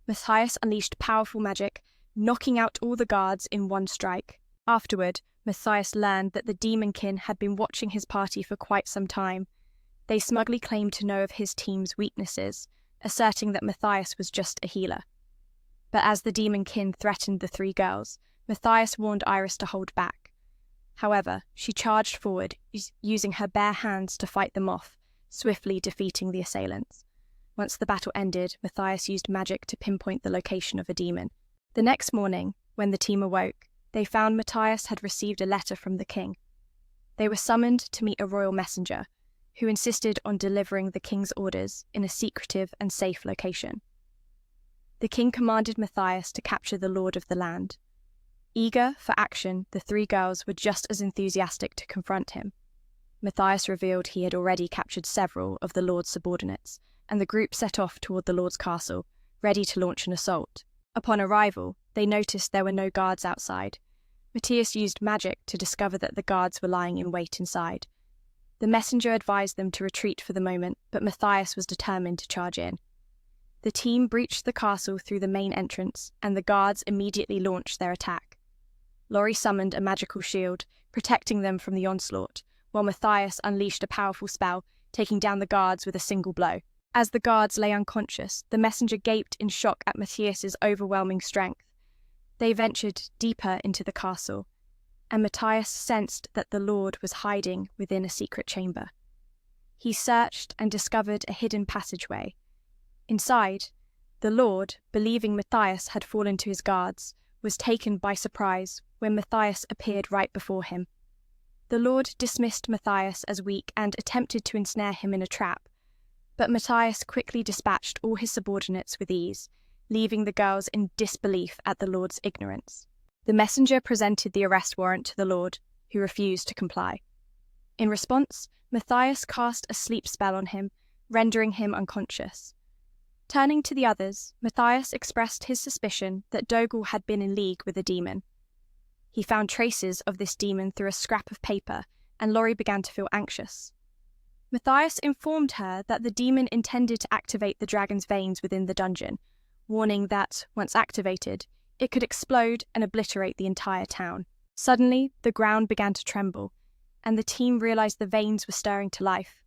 Speaker 1: Matthias unleashed powerful magic, knocking out all the guards in one strike. Afterward, Matthias learned that the demonkin had been watching his party for quite some time. They smugly claimed to know of his team's weaknesses, asserting that Matthias was just a healer. But as the demonkin threatened the three girls, Matthias warned Iris to hold back. However, she charged forward, using her bare hands to fight them off, swiftly defeating the assailants. Once the battle ended, Matthias used magic to pinpoint the location of a demon. The next morning, when the team awoke, they found Matthias had received a letter from the king. They were summoned to meet a royal messenger, who insisted on delivering the king's orders in a secretive and safe location. The king commanded Matthias to capture the lord of the land. Eager for action, the three girls were just as enthusiastic to confront him. Matthias revealed he had already captured several of the lord's subordinates, and the group set off toward the lord's castle, ready to launch an assault. Upon arrival, they noticed there were no guards outside. Matthias used magic to discover that the guards were lying in wait inside. The messenger advised them to retreat for the moment, but Matthias was determined to charge in. The team breached the castle through the main entrance, and the guards immediately launched their attack. Laurie summoned a magical shield, protecting them from the onslaught, while Matthias unleashed a powerful spell, taking down the guards with a single blow. As the guards lay unconscious, the messenger gaped in shock at Matthias's overwhelming strength. They ventured deeper into the castle, and Matthias sensed that the Lord was hiding within a secret chamber. He searched and discovered a hidden passageway. Inside, The Lord, believing Matthias had fallen to his guards, was taken by surprise when Matthias appeared right before him. The Lord dismissed Matthias as weak and attempted to ensnare him in a trap, but Matthias quickly dispatched all his subordinates with ease, leaving the girls in disbelief at the Lord's ignorance. The messenger presented the arrest warrant to the Lord, who refused to comply. In response, Matthias cast a sleep spell on him, rendering him unconscious. Turning to the others, Matthias expressed his suspicion that Dougal had been in league with a demon. He found traces of this demon through a scrap of paper, and Laurie began to feel anxious. Matthias informed her that the demon intended to activate the dragon's veins within the dungeon, warning that, once activated, it could explode and obliterate the entire town. Suddenly, the ground began to tremble, and the team realized the veins were stirring to life.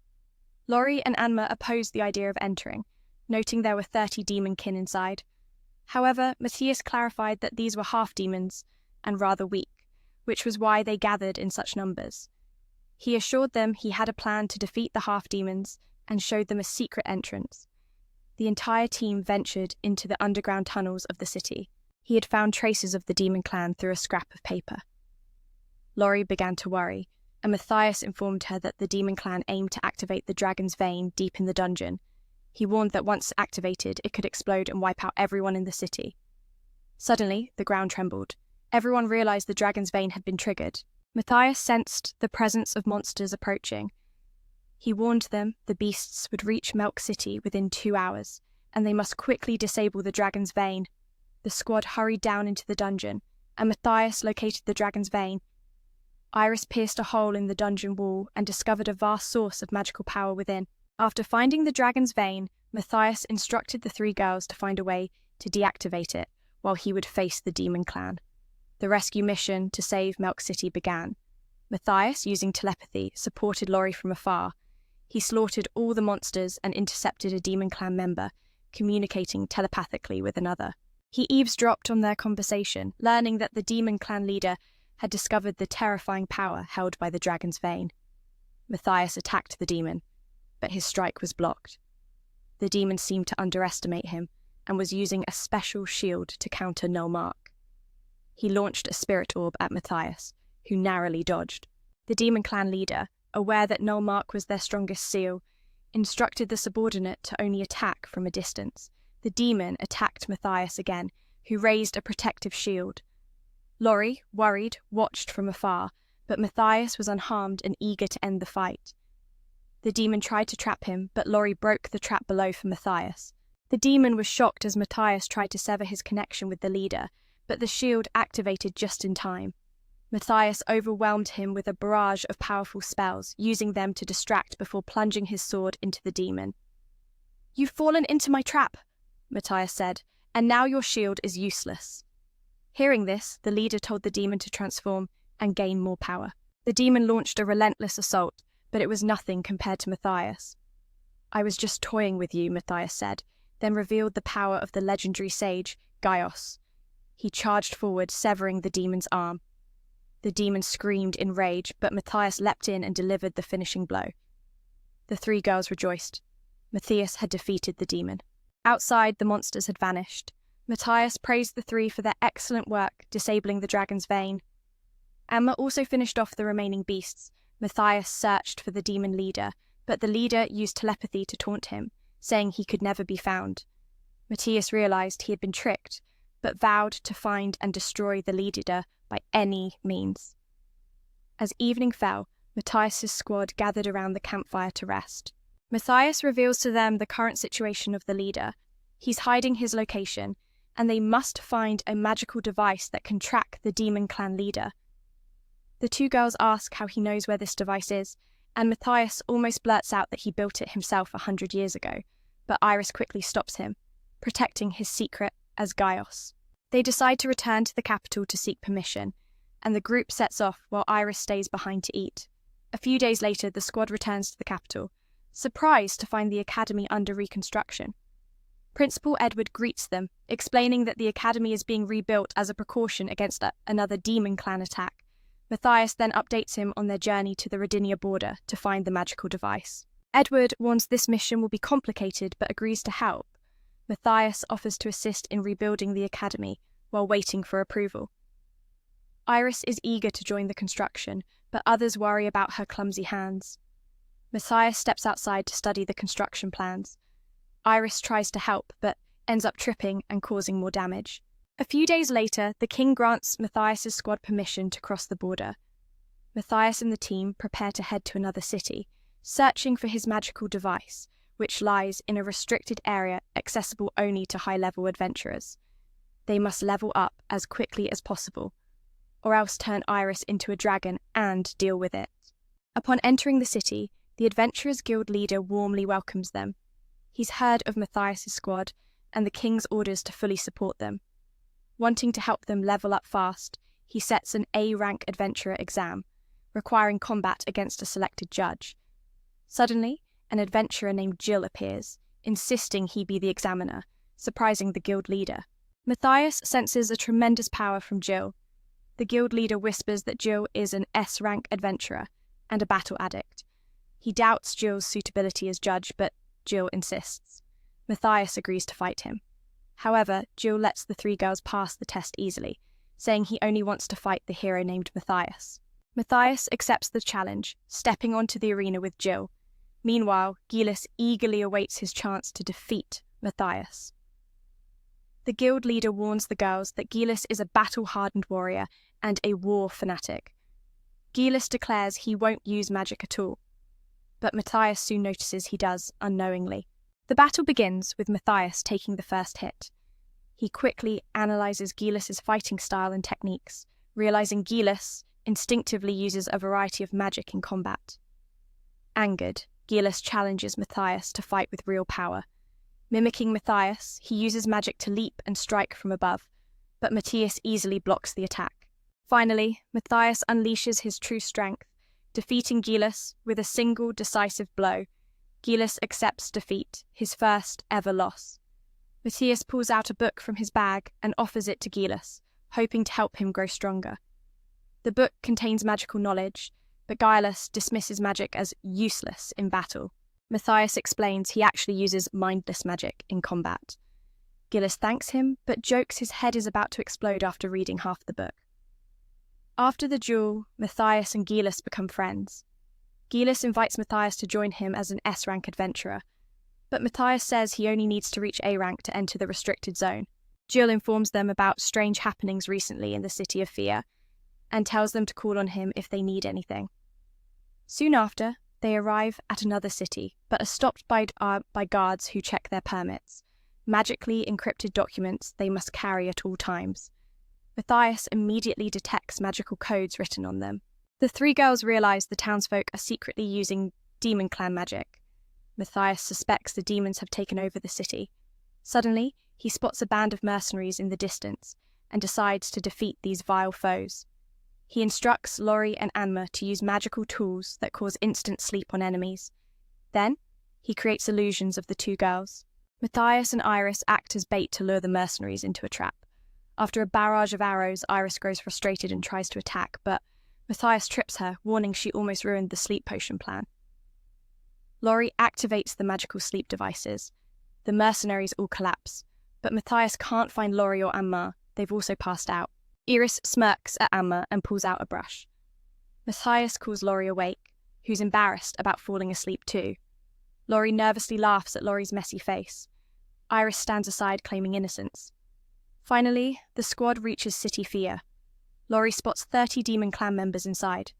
Speaker 1: Laurie and Anma opposed the idea of entering, noting there were 30 demon-kin inside. However, Matthias clarified that these were half-demons, and rather weak, which was why they gathered in such numbers. He assured them he had a plan to defeat the half-demons and showed them a secret entrance. The entire team ventured into the underground tunnels of the city. He had found traces of the demon clan through a scrap of paper. Laurie began to worry, and Matthias informed her that the demon clan aimed to activate the dragon's vein deep in the dungeon. He warned that once activated, it could explode and wipe out everyone in the city. Suddenly, the ground trembled. Everyone realized the dragon's vein had been triggered. Matthias sensed the presence of monsters approaching. He warned them the beasts would reach Milk City within 2 hours, and they must quickly disable the dragon's vein. The squad hurried down into the dungeon, and Matthias located the dragon's vein. Iris pierced a hole in the dungeon wall and discovered a vast source of magical power within. After finding the dragon's vein, Matthias instructed the 3 girls to find a way to deactivate it while he would face the demon clan. The rescue mission to save Milk City began. Matthias, using telepathy, supported Laurie from afar. He slaughtered all the monsters and intercepted a demon clan member, communicating telepathically with another. He eavesdropped on their conversation, learning that the demon clan leader had discovered the terrifying power held by the dragon's vein. Matthias attacked the demon, but his strike was blocked. The demon seemed to underestimate him and was using a special shield to counter Nullmark. He launched a spirit orb at Matthias, who narrowly dodged. The demon clan leader, aware that Nullmark was their strongest seal, instructed the subordinate to only attack from a distance. The demon attacked Matthias again, who raised a protective shield. Laurie, worried, watched from afar, but Matthias was unharmed and eager to end the fight. The demon tried to trap him, but Laurie broke the trap below for Matthias. The demon was shocked as Matthias tried to sever his connection with the leader, but the shield activated just in time. Matthias overwhelmed him with a barrage of powerful spells, using them to distract before plunging his sword into the demon. "You've fallen into my trap," Matthias said, "and now your shield is useless." Hearing this, the leader told the demon to transform and gain more power. The demon launched a relentless assault, but it was nothing compared to Matthias. "I was just toying with you," Matthias said, then revealed the power of the legendary sage, Gaios. He charged forward, severing the demon's arm. The demon screamed in rage, but Matthias leapt in and delivered the finishing blow. The 3 girls rejoiced. Matthias had defeated the demon. Outside, the monsters had vanished. Matthias praised the 3 for their excellent work disabling the dragon's vein. Emma also finished off the remaining beasts. Matthias searched for the demon leader, but the leader used telepathy to taunt him, saying he could never be found. Matthias realized he had been tricked, but vowed to find and destroy the leader by any means. As evening fell, Matthias's squad gathered around the campfire to rest. Matthias reveals to them the current situation of the leader. He's hiding his location, and they must find a magical device that can track the demon clan leader. The 2 girls ask how he knows where this device is, and Matthias almost blurts out that he built it himself 100 years ago, but Iris quickly stops him, protecting his secret as Gaios. They decide to return to the capital to seek permission, and the group sets off while Iris stays behind to eat. A few days later, the squad returns to the capital, surprised to find the academy under reconstruction. Principal Edward greets them, explaining that the academy is being rebuilt as a precaution against another demon clan attack. Matthias then updates him on their journey to the Rodinia border to find the magical device. Edward warns this mission will be complicated but agrees to help. Matthias offers to assist in rebuilding the academy while waiting for approval. Iris is eager to join the construction, but others worry about her clumsy hands. Matthias steps outside to study the construction plans. Iris tries to help, but ends up tripping and causing more damage. A few days later, the king grants Matthias's squad permission to cross the border. Matthias and the team prepare to head to another city, searching for his magical device, which lies in a restricted area accessible only to high-level adventurers. They must level up as quickly as possible, or else turn Iris into a dragon and deal with it. Upon entering the city, the Adventurers Guild leader warmly welcomes them. He's heard of Matthias's squad and the king's orders to fully support them. Wanting to help them level up fast, he sets an A-rank adventurer exam, requiring combat against a selected judge. Suddenly, an adventurer named Jill appears, insisting he be the examiner, surprising the guild leader. Matthias senses a tremendous power from Jill. The guild leader whispers that Jill is an S-rank adventurer and a battle addict. He doubts Jill's suitability as judge, but Jill insists. Matthias agrees to fight him. However, Jill lets the three girls pass the test easily, saying he only wants to fight the hero named Matthias. Matthias accepts the challenge, stepping onto the arena with Jill. Meanwhile, Gilles eagerly awaits his chance to defeat Matthias. The guild leader warns the girls that Gilles is a battle-hardened warrior and a war fanatic. Gilles declares he won't use magic at all, but Matthias soon notices he does unknowingly. The battle begins with Matthias taking the first hit. He quickly analyzes Gilles' fighting style and techniques, realizing Gilles instinctively uses a variety of magic in combat. Angered, Gilles challenges Matthias to fight with real power. Mimicking Matthias, he uses magic to leap and strike from above, but Matthias easily blocks the attack. Finally, Matthias unleashes his true strength, defeating Gilles with a single decisive blow. Gilles accepts defeat, his first ever loss. Matthias pulls out a book from his bag and offers it to Gilles, hoping to help him grow stronger. The book contains magical knowledge, but Gilles dismisses magic as useless in battle. Matthias explains he actually uses mindless magic in combat. Gilles thanks him, but jokes his head is about to explode after reading half the book. After the duel, Matthias and Gilles become friends. Gilles invites Matthias to join him as an S-rank adventurer, but Matthias says he only needs to reach A-rank to enter the restricted zone. Jill informs them about strange happenings recently in the city of Fear, and tells them to call on him if they need anything. Soon after, they arrive at another city, but are stopped by guards who check their permits, magically encrypted documents they must carry at all times. Matthias immediately detects magical codes written on them. The three girls realize the townsfolk are secretly using demon clan magic. Matthias suspects the demons have taken over the city. Suddenly, he spots a band of mercenaries in the distance and decides to defeat these vile foes. He instructs Laurie and Anma to use magical tools that cause instant sleep on enemies. Then, he creates illusions of the two girls. Matthias and Iris act as bait to lure the mercenaries into a trap. After a barrage of arrows, Iris grows frustrated and tries to attack, but Matthias trips her, warning she almost ruined the sleep potion plan. Laurie activates the magical sleep devices. The mercenaries all collapse, but Matthias can't find Laurie or Anma. They've also passed out. Iris smirks at Anma and pulls out a brush. Matthias calls Laurie awake, who's embarrassed about falling asleep too. Laurie nervously laughs at Laurie's messy face. Iris stands aside claiming innocence. Finally, the squad reaches City Fear. Laurie spots 30 Demon Clan members inside.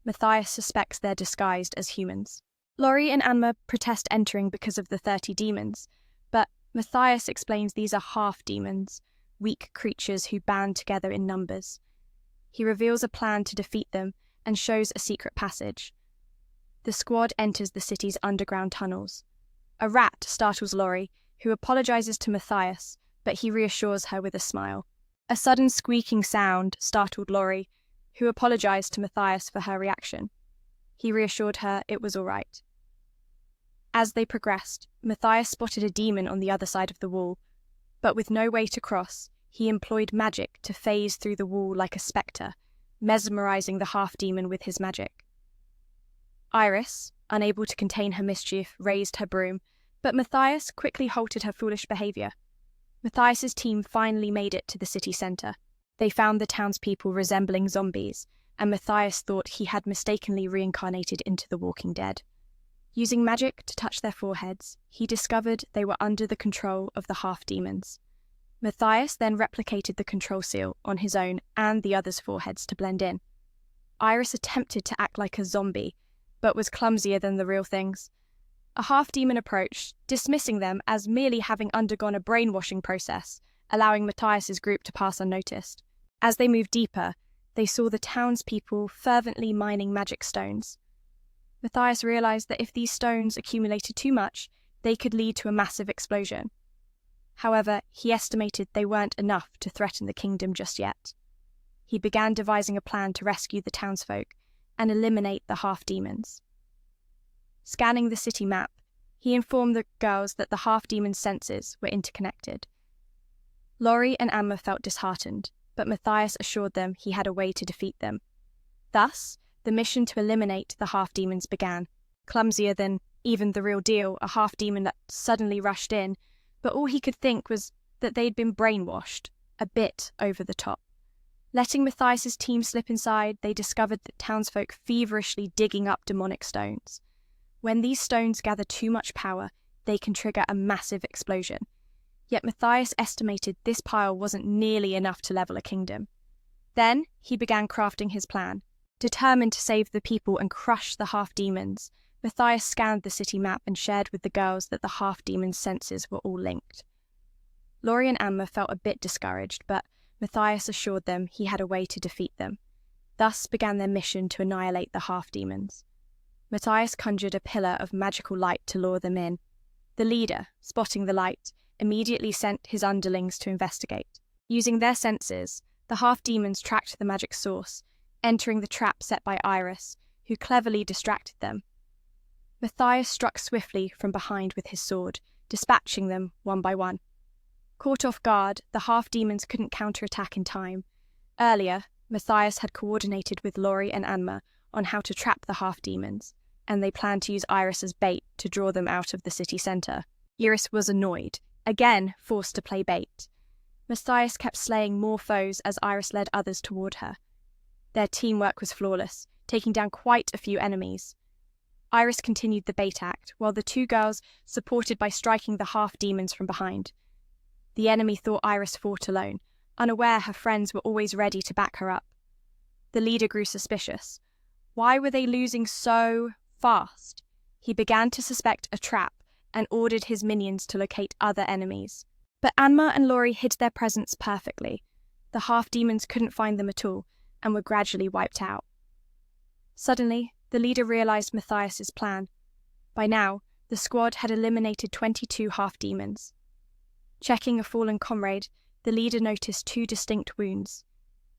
Speaker 1: Matthias suspects they're disguised as humans. Laurie and Anma protest entering because of the 30 demons, but Matthias explains these are half-demons, weak creatures who band together in numbers. He reveals a plan to defeat them and shows a secret passage. The squad enters the city's underground tunnels. A rat startles Laurie, who apologizes to Matthias, but he reassures her with a smile. A sudden squeaking sound startled Laurie, who apologized to Matthias for her reaction. He reassured her it was all right. As they progressed, Matthias spotted a demon on the other side of the wall, but with no way to cross, he employed magic to phase through the wall like a spectre, mesmerizing the half-demon with his magic. Iris, unable to contain her mischief, raised her broom, But Matthias quickly halted her foolish behavior. Matthias's team finally made it to the city center. They found the townspeople resembling zombies, and Matthias thought he had mistakenly reincarnated into the Walking Dead. Using magic to touch their foreheads, he discovered they were under the control of the half-demons. Matthias then replicated the control seal on his own and the others' foreheads to blend in. Iris attempted to act like a zombie, but was clumsier than the real things. A half-demon approached, dismissing them as merely having undergone a brainwashing process, allowing Matthias's group to pass unnoticed. As they moved deeper, they saw the townspeople fervently mining magic stones. Matthias realized that if these stones accumulated too much, they could lead to a massive explosion. However, he estimated they weren't enough to threaten the kingdom just yet. He began devising a plan to rescue the townsfolk and eliminate the half-demons. Scanning the city map, he informed the girls that the half-demon senses were interconnected. Laurie and Amma felt disheartened, but Matthias assured them he had a way to defeat them. Thus, the mission to eliminate the half-demons began. Clumsier than even the real deal, a half-demon that suddenly rushed in, but all he could think was that they'd been brainwashed, a bit over the top. Letting Matthias's team slip inside, they discovered that townsfolk feverishly digging up demonic stones. When these stones gather too much power, they can trigger a massive explosion. Yet Matthias estimated this pile wasn't nearly enough to level a kingdom. Then he began crafting his plan. Determined to save the people and crush the half-demons, Matthias scanned the city map and shared with the girls that the half-demons' senses were all linked. Laurie and Amma felt a bit discouraged, but Matthias assured them he had a way to defeat them. Thus began their mission to annihilate the half-demons. Matthias conjured a pillar of magical light to lure them in. The leader, spotting the light, immediately sent his underlings to investigate. Using their senses, the half-demons tracked the magic source, entering the trap set by Iris, who cleverly distracted them. Matthias struck swiftly from behind with his sword, dispatching them one by one. Caught off guard, the half-demons couldn't counterattack in time. Earlier, Matthias had coordinated with Laurie and Anma on how to trap the half-demons, and they planned to use Iris as bait to draw them out of the city centre. Iris was annoyed, again forced to play bait. Matthias kept slaying more foes as Iris led others toward her. Their teamwork was flawless, taking down quite a few enemies. Iris continued the bait act, while the two girls supported by striking the half-demons from behind. The enemy thought Iris fought alone, unaware her friends were always ready to back her up. The leader grew suspicious. Why were they losing so fast? He began to suspect a trap and ordered his minions to locate other enemies. But Anma and Laurie hid their presence perfectly. The half-demons couldn't find them at all and were gradually wiped out. Suddenly, the leader realized Matthias's plan. By now, the squad had eliminated 22 half-demons. Checking a fallen comrade, the leader noticed 2 distinct wounds.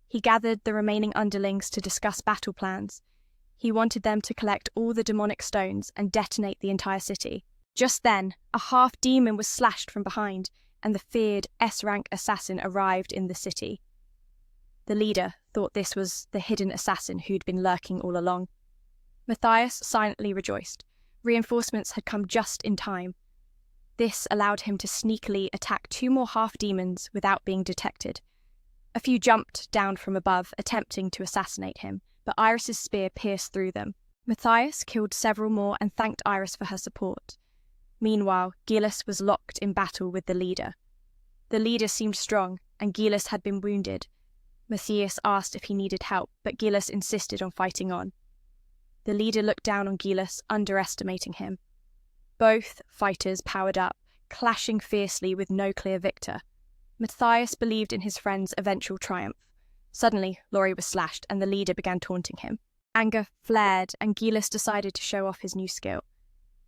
Speaker 1: He gathered the remaining underlings to discuss battle plans. He wanted them to collect all the demonic stones and detonate the entire city. Just then, a half-demon was slashed from behind, and the feared S-rank assassin arrived in the city. The leader thought this was the hidden assassin who'd been lurking all along. Matthias silently rejoiced. Reinforcements had come just in time. This allowed him to sneakily attack 2 more half-demons without being detected. A few jumped down from above, attempting to assassinate him, but Iris's spear pierced through them. Matthias killed several more and thanked Iris for her support. Meanwhile, Gilles was locked in battle with the leader. The leader seemed strong, and Gilles had been wounded. Matthias asked if he needed help, but Gilles insisted on fighting on. The leader looked down on Gilles, underestimating him. Both fighters powered up, clashing fiercely with no clear victor. Matthias believed in his friend's eventual triumph. Suddenly, Laurie was slashed, and the leader began taunting him. Anger flared, and Gilles decided to show off his new skill.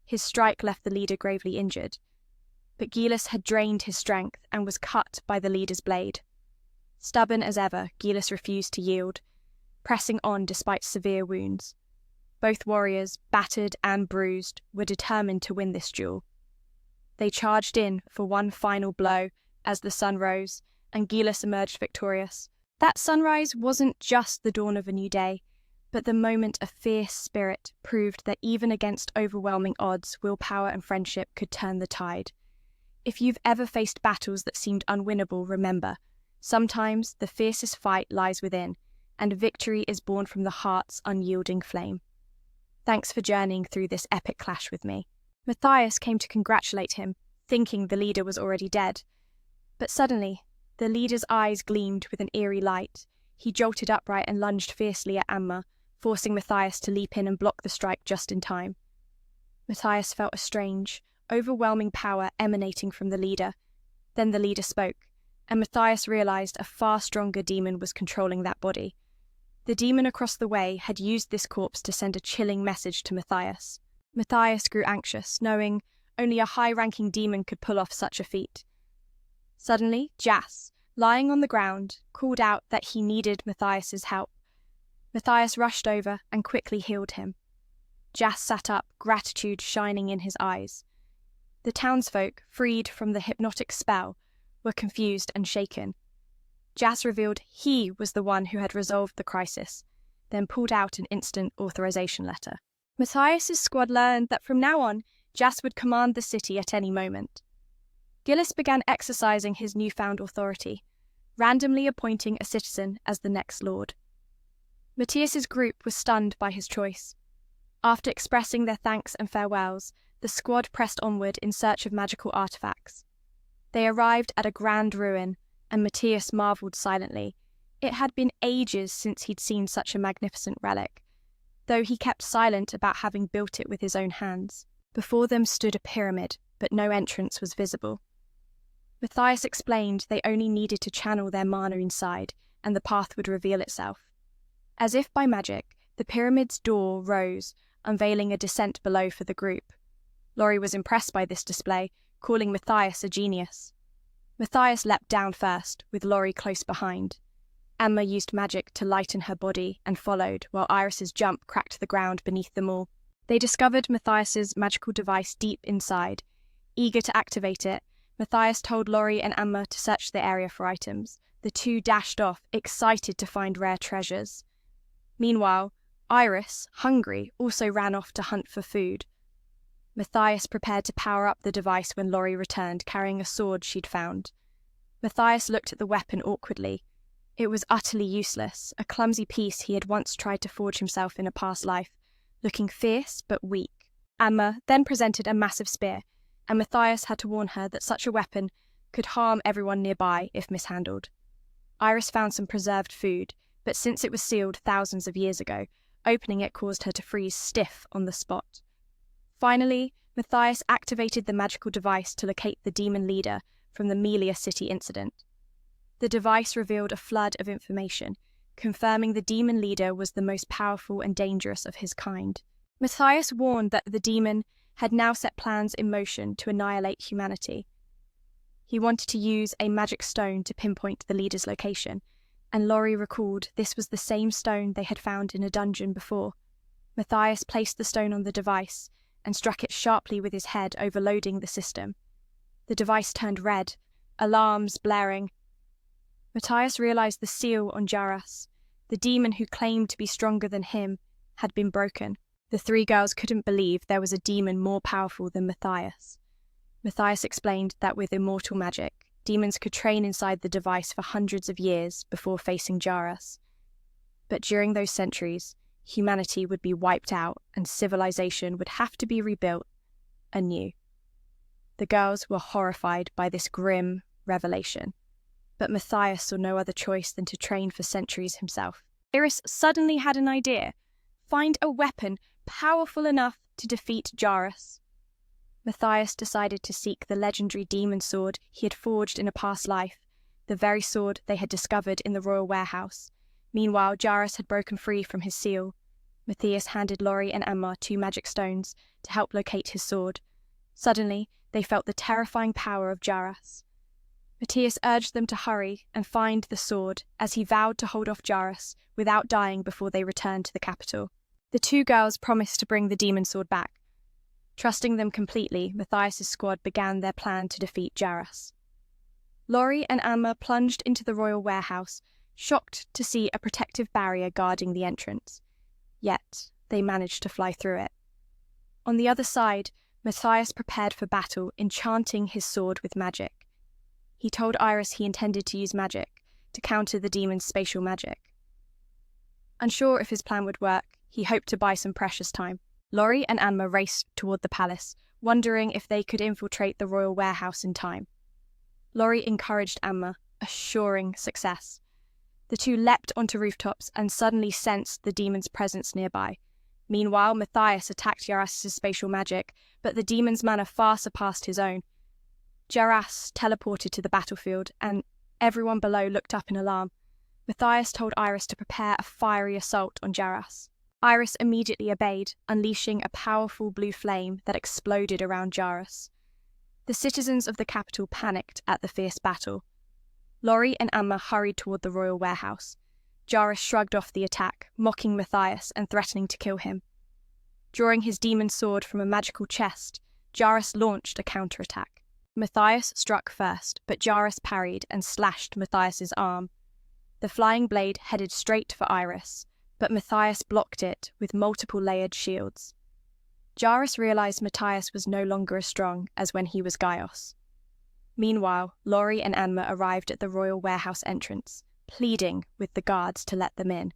Speaker 1: His strike left the leader gravely injured. But Gilles had drained his strength and was cut by the leader's blade. Stubborn as ever, Gilles refused to yield, pressing on despite severe wounds. Both warriors, battered and bruised, were determined to win this duel. They charged in for one final blow as the sun rose, and Gilles emerged victorious. That sunrise wasn't just the dawn of a new day. But the moment a fierce spirit proved that even against overwhelming odds, willpower and friendship could turn the tide. If you've ever faced battles that seemed unwinnable, remember, sometimes the fiercest fight lies within, and victory is born from the heart's unyielding flame. Thanks for journeying through this epic clash with me. Matthias came to congratulate him, thinking the leader was already dead. But suddenly, the leader's eyes gleamed with an eerie light. He jolted upright and lunged fiercely at Amma, forcing Matthias to leap in and block the strike just in time. Matthias felt a strange, overwhelming power emanating from the leader. Then the leader spoke, and Matthias realized a far stronger demon was controlling that body. The demon across the way had used this corpse to send a chilling message to Matthias. Matthias grew anxious, knowing only a high-ranking demon could pull off such a feat. Suddenly, Jas, lying on the ground, called out that he needed Matthias's help. Matthias rushed over and quickly healed him. Jas sat up, gratitude shining in his eyes. The townsfolk, freed from the hypnotic spell, were confused and shaken. Jas revealed he was the one who had resolved the crisis, then pulled out an instant authorization letter. Matthias's squad learned that from now on, Jas would command the city at any moment. Gillis began exercising his newfound authority, randomly appointing a citizen as the next lord. Matthias's group was stunned by his choice. After expressing their thanks and farewells, the squad pressed onward in search of magical artifacts. They arrived at a grand ruin, and Matthias marvelled silently. It had been ages since he'd seen such a magnificent relic, though he kept silent about having built it with his own hands. Before them stood a pyramid, but no entrance was visible. Matthias explained they only needed to channel their mana inside, and the path would reveal itself. As if by magic, the pyramid's door rose, unveiling a descent below for the group. Lori was impressed by this display, calling Matthias a genius. Matthias leapt down first, with Lori close behind. Emma used magic to lighten her body and followed, while Iris's jump cracked the ground beneath them all. They discovered Matthias's magical device deep inside. Eager to activate it, Matthias told Lori and Emma to search the area for items. The two dashed off, excited to find rare treasures. Meanwhile, Iris, hungry, also ran off to hunt for food. Matthias prepared to power up the device when Lori returned, carrying a sword she'd found. Matthias looked at the weapon awkwardly. It was utterly useless, a clumsy piece he had once tried to forge himself in a past life, looking fierce but weak. Emma then presented a massive spear, and Matthias had to warn her that such a weapon could harm everyone nearby if mishandled. Iris found some preserved food, but since it was sealed thousands of years ago, opening it caused her to freeze stiff on the spot. Finally, Matthias activated the magical device to locate the demon leader from the Melia City incident. The device revealed a flood of information, confirming the demon leader was the most powerful and dangerous of his kind. Matthias warned that the demon had now set plans in motion to annihilate humanity. He wanted to use a magic stone to pinpoint the leader's location, and Lori recalled this was the same stone they had found in a dungeon before. Matthias placed the stone on the device and struck it sharply with his head, overloading the system. The device turned red, alarms blaring. Matthias realized the seal on Jaras, the demon who claimed to be stronger than him, had been broken. The three girls couldn't believe there was a demon more powerful than Matthias. Matthias explained that with immortal magic, demons could train inside the device for hundreds of years before facing Jaras. But during those centuries, humanity would be wiped out and civilization would have to be rebuilt anew. The girls were horrified by this grim revelation, but Matthias saw no other choice than to train for centuries himself. Iris suddenly had an idea: find a weapon powerful enough to defeat Jaras. Matthias decided to seek the legendary demon sword he had forged in a past life, the very sword they had discovered in the royal warehouse. Meanwhile, Jaras had broken free from his seal. Matthias handed Lori and Emma 2 magic stones to help locate his sword. Suddenly, they felt the terrifying power of Jaras. Matthias urged them to hurry and find the sword, as he vowed to hold off Jaras without dying before they returned to the capital. The 2 girls promised to bring the demon sword back. Trusting them completely, Matthias's squad began their plan to defeat Jaras. Lori and Emma plunged into the royal warehouse, shocked to see a protective barrier guarding the entrance. yet they managed to fly through it. On the other side, Matthias prepared for battle, enchanting his sword with magic. He told Iris he intended to use magic to counter the demon's spatial magic. Unsure if his plan would work, he hoped to buy some precious time. Lori and Anma raced toward the palace, wondering if they could infiltrate the royal warehouse in time. Lori encouraged Anma, assuring success. The two leapt onto rooftops and suddenly sensed the demon's presence nearby. Meanwhile, Matthias attacked Jaras's spatial magic, but the demon's mana far surpassed his own. Jaras teleported to the battlefield, and everyone below looked up in alarm. Matthias told Iris to prepare a fiery assault on Jaras. Iris immediately obeyed, unleashing a powerful blue flame that exploded around Jaras. The citizens of the capital panicked at the fierce battle. Lori and Anma hurried toward the royal warehouse. Jaras shrugged off the attack, mocking Matthias and threatening to kill him. Drawing his demon sword from a magical chest, Jaras launched a counterattack. Matthias struck first, but Jaras parried and slashed Matthias's arm. The flying blade headed straight for Iris, but Matthias blocked it with multiple layered shields. Jaras realized Matthias was no longer as strong as when he was Gaius. Meanwhile, Lori and Anma arrived at the royal warehouse entrance, pleading with the guards to let them in.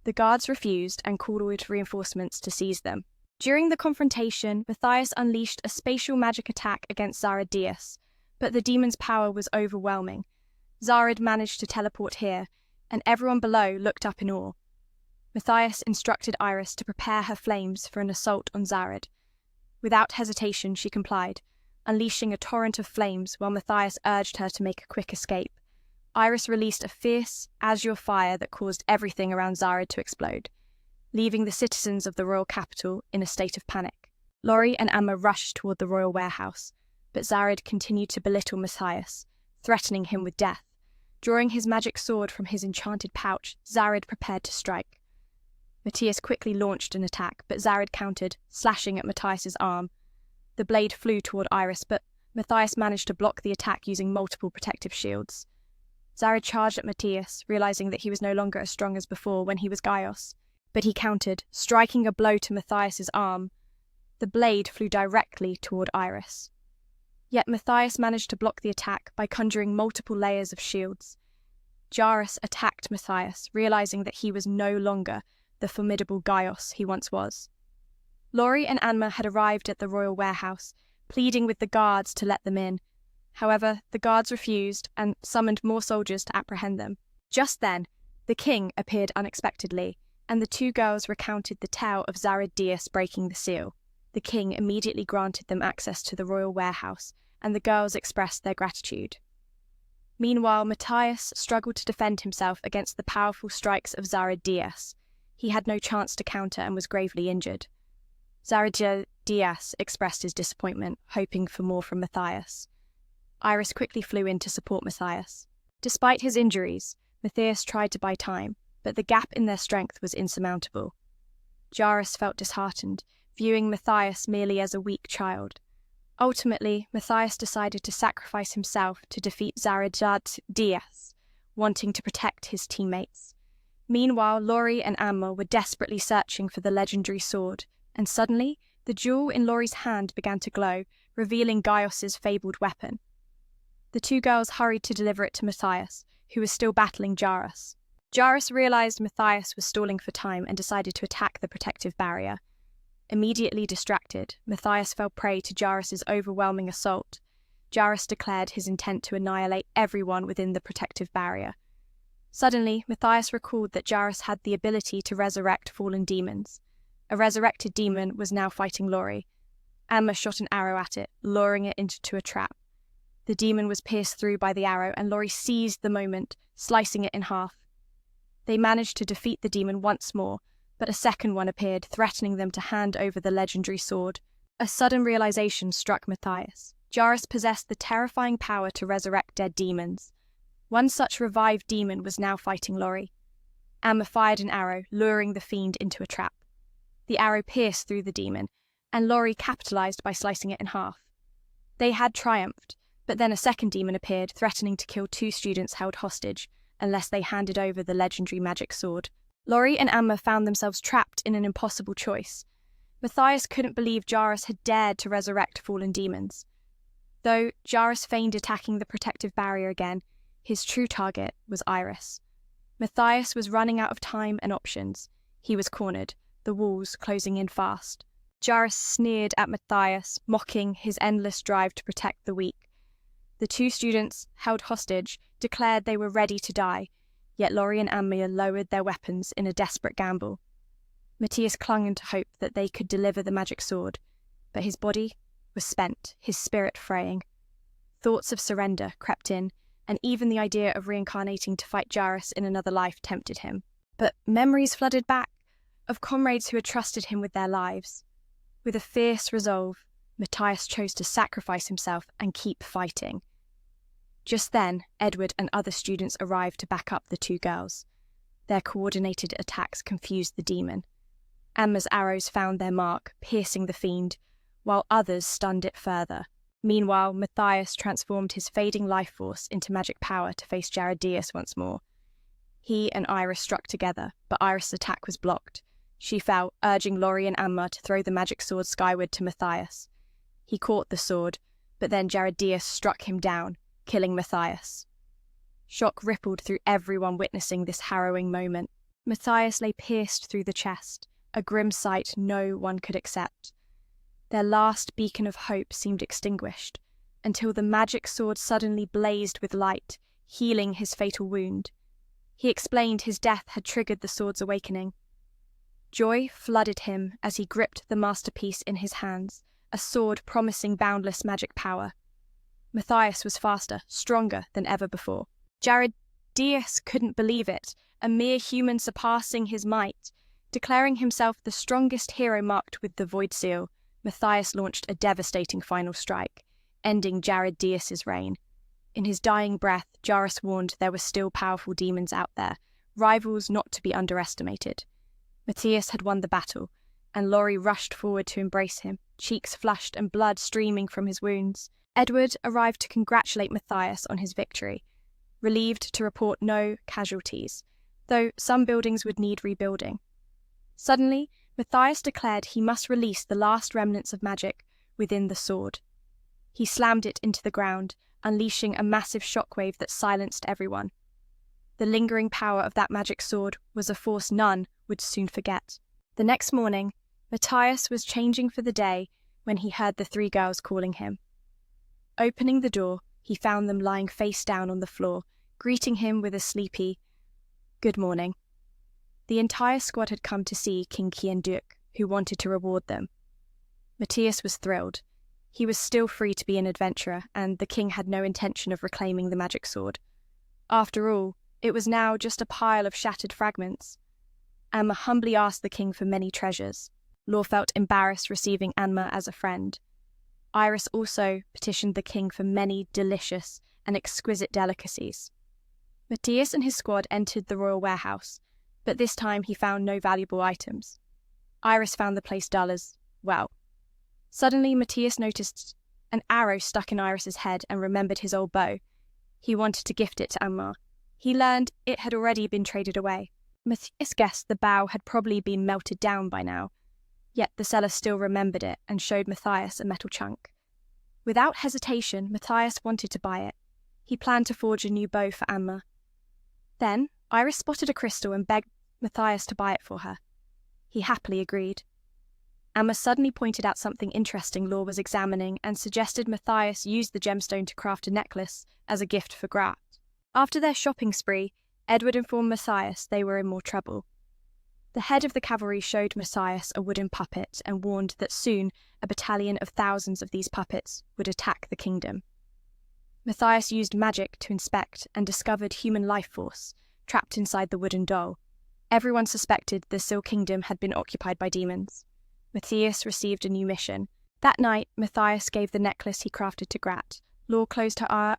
Speaker 1: The guards refused and called out reinforcements to seize them. During the confrontation, Matthias unleashed a spatial magic attack against Zared Dias, but the demon's power was overwhelming. Zared managed to teleport here, and everyone below looked up in awe. Matthias instructed Iris to prepare her flames for an assault on Zared. Without hesitation, she complied, unleashing a torrent of flames while Matthias urged her to make a quick escape. Iris released a fierce, azure fire that caused everything around Zared to explode, leaving the citizens of the royal capital in a state of panic. Lori and Anma rushed toward the royal warehouse, but Zared continued to belittle Matthias, threatening him with death. Drawing his magic sword from his enchanted pouch, Zared prepared to strike. Matthias quickly launched an attack, but Zared countered, slashing at Matthias's arm. The blade flew toward Iris, but Matthias managed to block the attack using multiple protective shields. Zared charged at Matthias, realizing that he was no longer as strong as before when he was Gaius. But he countered, striking a blow to Matthias's arm. The blade flew directly toward Iris. Yet Matthias managed to block the attack by conjuring multiple layers of shields. Jaras attacked Matthias, realizing that he was no longer the formidable Gaius he once was. Lori and Anma had arrived at the royal warehouse, pleading with the guards to let them in. However, the guards refused and summoned more soldiers to apprehend them. Just then, the king appeared unexpectedly, and the two girls recounted the tale of Zared Dias breaking the seal. The king immediately granted them access to the royal warehouse, and the girls expressed their gratitude. Meanwhile, Matthias struggled to defend himself against the powerful strikes of Zared Dias. He had no chance to counter and was gravely injured. Zared Dias expressed his disappointment, hoping for more from Matthias. Iris quickly flew in to support Matthias. Despite his injuries, Matthias tried to buy time, but the gap in their strength was insurmountable. Jaras felt disheartened, viewing Matthias merely as a weak child. Ultimately, Matthias decided to sacrifice himself to defeat Zared Dias, wanting to protect his teammates. Meanwhile, Lori and Anma were desperately searching for the legendary sword, and suddenly, the jewel in Lori's hand began to glow, revealing Gaius's fabled weapon. The two girls hurried to deliver it to Matthias, who was still battling Jaras. Jaras realized Matthias was stalling for time and decided to attack the protective barrier. Immediately distracted, Matthias fell prey to Jaras's overwhelming assault. Jaras declared his intent to annihilate everyone within the protective barrier. Suddenly, Matthias recalled that Jaras had the ability to resurrect fallen demons. A resurrected demon was now fighting Lori. Anma shot an arrow at it, luring it into a trap. The demon was pierced through by the arrow, and Lori seized the moment, slicing it in half. They managed to defeat the demon once more, but a second one appeared, threatening them to hand over the legendary sword. A sudden realization struck Matthias. Jaras possessed the terrifying power to resurrect dead demons. One such revived demon was now fighting Lori. Anma fired an arrow, luring the fiend into a trap. The arrow pierced through the demon, and Lori capitalized by slicing it in half. They had triumphed, but then a second demon appeared, threatening to kill two students held hostage, unless they handed over the legendary magic sword. Lori and Amma found themselves trapped in an impossible choice. Matthias couldn't believe Jairus had dared to resurrect fallen demons. Though Jairus feigned attacking the protective barrier again, his true target was Iris. Matthias was running out of time and options. He was cornered, the walls closing in fast. Jairus sneered at Matthias, mocking his endless drive to protect the weak. The two students, held hostage, declared they were ready to die, yet Lori and Amma lowered their weapons in a desperate gamble. Matthias clung into hope that they could deliver the magic sword, but his body was spent, his spirit fraying. Thoughts of surrender crept in, and even the idea of reincarnating to fight Jairus in another life tempted him. But memories flooded back, of comrades who had trusted him with their lives. With a fierce resolve, Matthias chose to sacrifice himself and keep fighting. Just then, Edward and other students arrived to back up the two girls. Their coordinated attacks confused the demon. Amma's arrows found their mark, piercing the fiend, while others stunned it further. Meanwhile, Matthias transformed his fading life force into magic power to face Jaredius once more. He and Iris struck together, but Iris' attack was blocked. She fell, urging Lori and Amma to throw the magic sword skyward to Matthias. He caught the sword, but then Jaredius struck him down, killing Matthias. Shock rippled through everyone witnessing this harrowing moment. Matthias lay pierced through the chest, a grim sight no one could accept. Their last beacon of hope seemed extinguished, until the magic sword suddenly blazed with light, healing his fatal wound. He explained his death had triggered the sword's awakening. Joy flooded him as he gripped the masterpiece in his hands, a sword promising boundless magic power. Matthias was faster, stronger than ever before. Jaredius couldn't believe it, a mere human surpassing his might. Declaring himself the strongest hero marked with the Void Seal, Matthias launched a devastating final strike, ending Jaredius' reign. In his dying breath, Jairus warned there were still powerful demons out there, rivals not to be underestimated. Matthias had won the battle, and Lori rushed forward to embrace him, cheeks flushed and blood streaming from his wounds. Edward arrived to congratulate Matthias on his victory, relieved to report no casualties, though some buildings would need rebuilding. Suddenly, Matthias declared he must release the last remnants of magic within the sword. He slammed it into the ground, unleashing a massive shockwave that silenced everyone. The lingering power of that magic sword was a force none would soon forget. The next morning, Matthias was changing for the day when he heard the three girls calling him. Opening the door, he found them lying face down on the floor, greeting him with a sleepy, "Good morning." The entire squad had come to see King Kienduk, who wanted to reward them. Matthias was thrilled. He was still free to be an adventurer, and the king had no intention of reclaiming the magic sword. After all, it was now just a pile of shattered fragments. Amma humbly asked the king for many treasures. Law felt embarrassed receiving Amma as a friend. Iris also petitioned the king for many delicious and exquisite delicacies. Matthias and his squad entered the royal warehouse, but this time he found no valuable items. Iris found the place dull as well. Suddenly, Matthias noticed an arrow stuck in Iris's head and remembered his old bow. He wanted to gift it to Amma. He learned it had already been traded away. Matthias guessed the bow had probably been melted down by now, yet the seller still remembered it and showed Matthias a metal chunk. Without hesitation, Matthias wanted to buy it. He planned to forge a new bow for Amma. Then, Iris spotted a crystal and begged Matthias to buy it for her. He happily agreed. Amma suddenly pointed out something interesting Law was examining and suggested Matthias use the gemstone to craft a necklace as a gift for Grat. After their shopping spree, Edward informed Matthias they were in more trouble. The head of the cavalry showed Matthias a wooden puppet and warned that soon a battalion of thousands of these puppets would attack the kingdom. Matthias used magic to inspect and discovered human life force trapped inside the wooden doll. Everyone suspected the Seal Kingdom had been occupied by demons. Matthias received a new mission. That night, Matthias gave the necklace he crafted to Grat. Law closed her eyes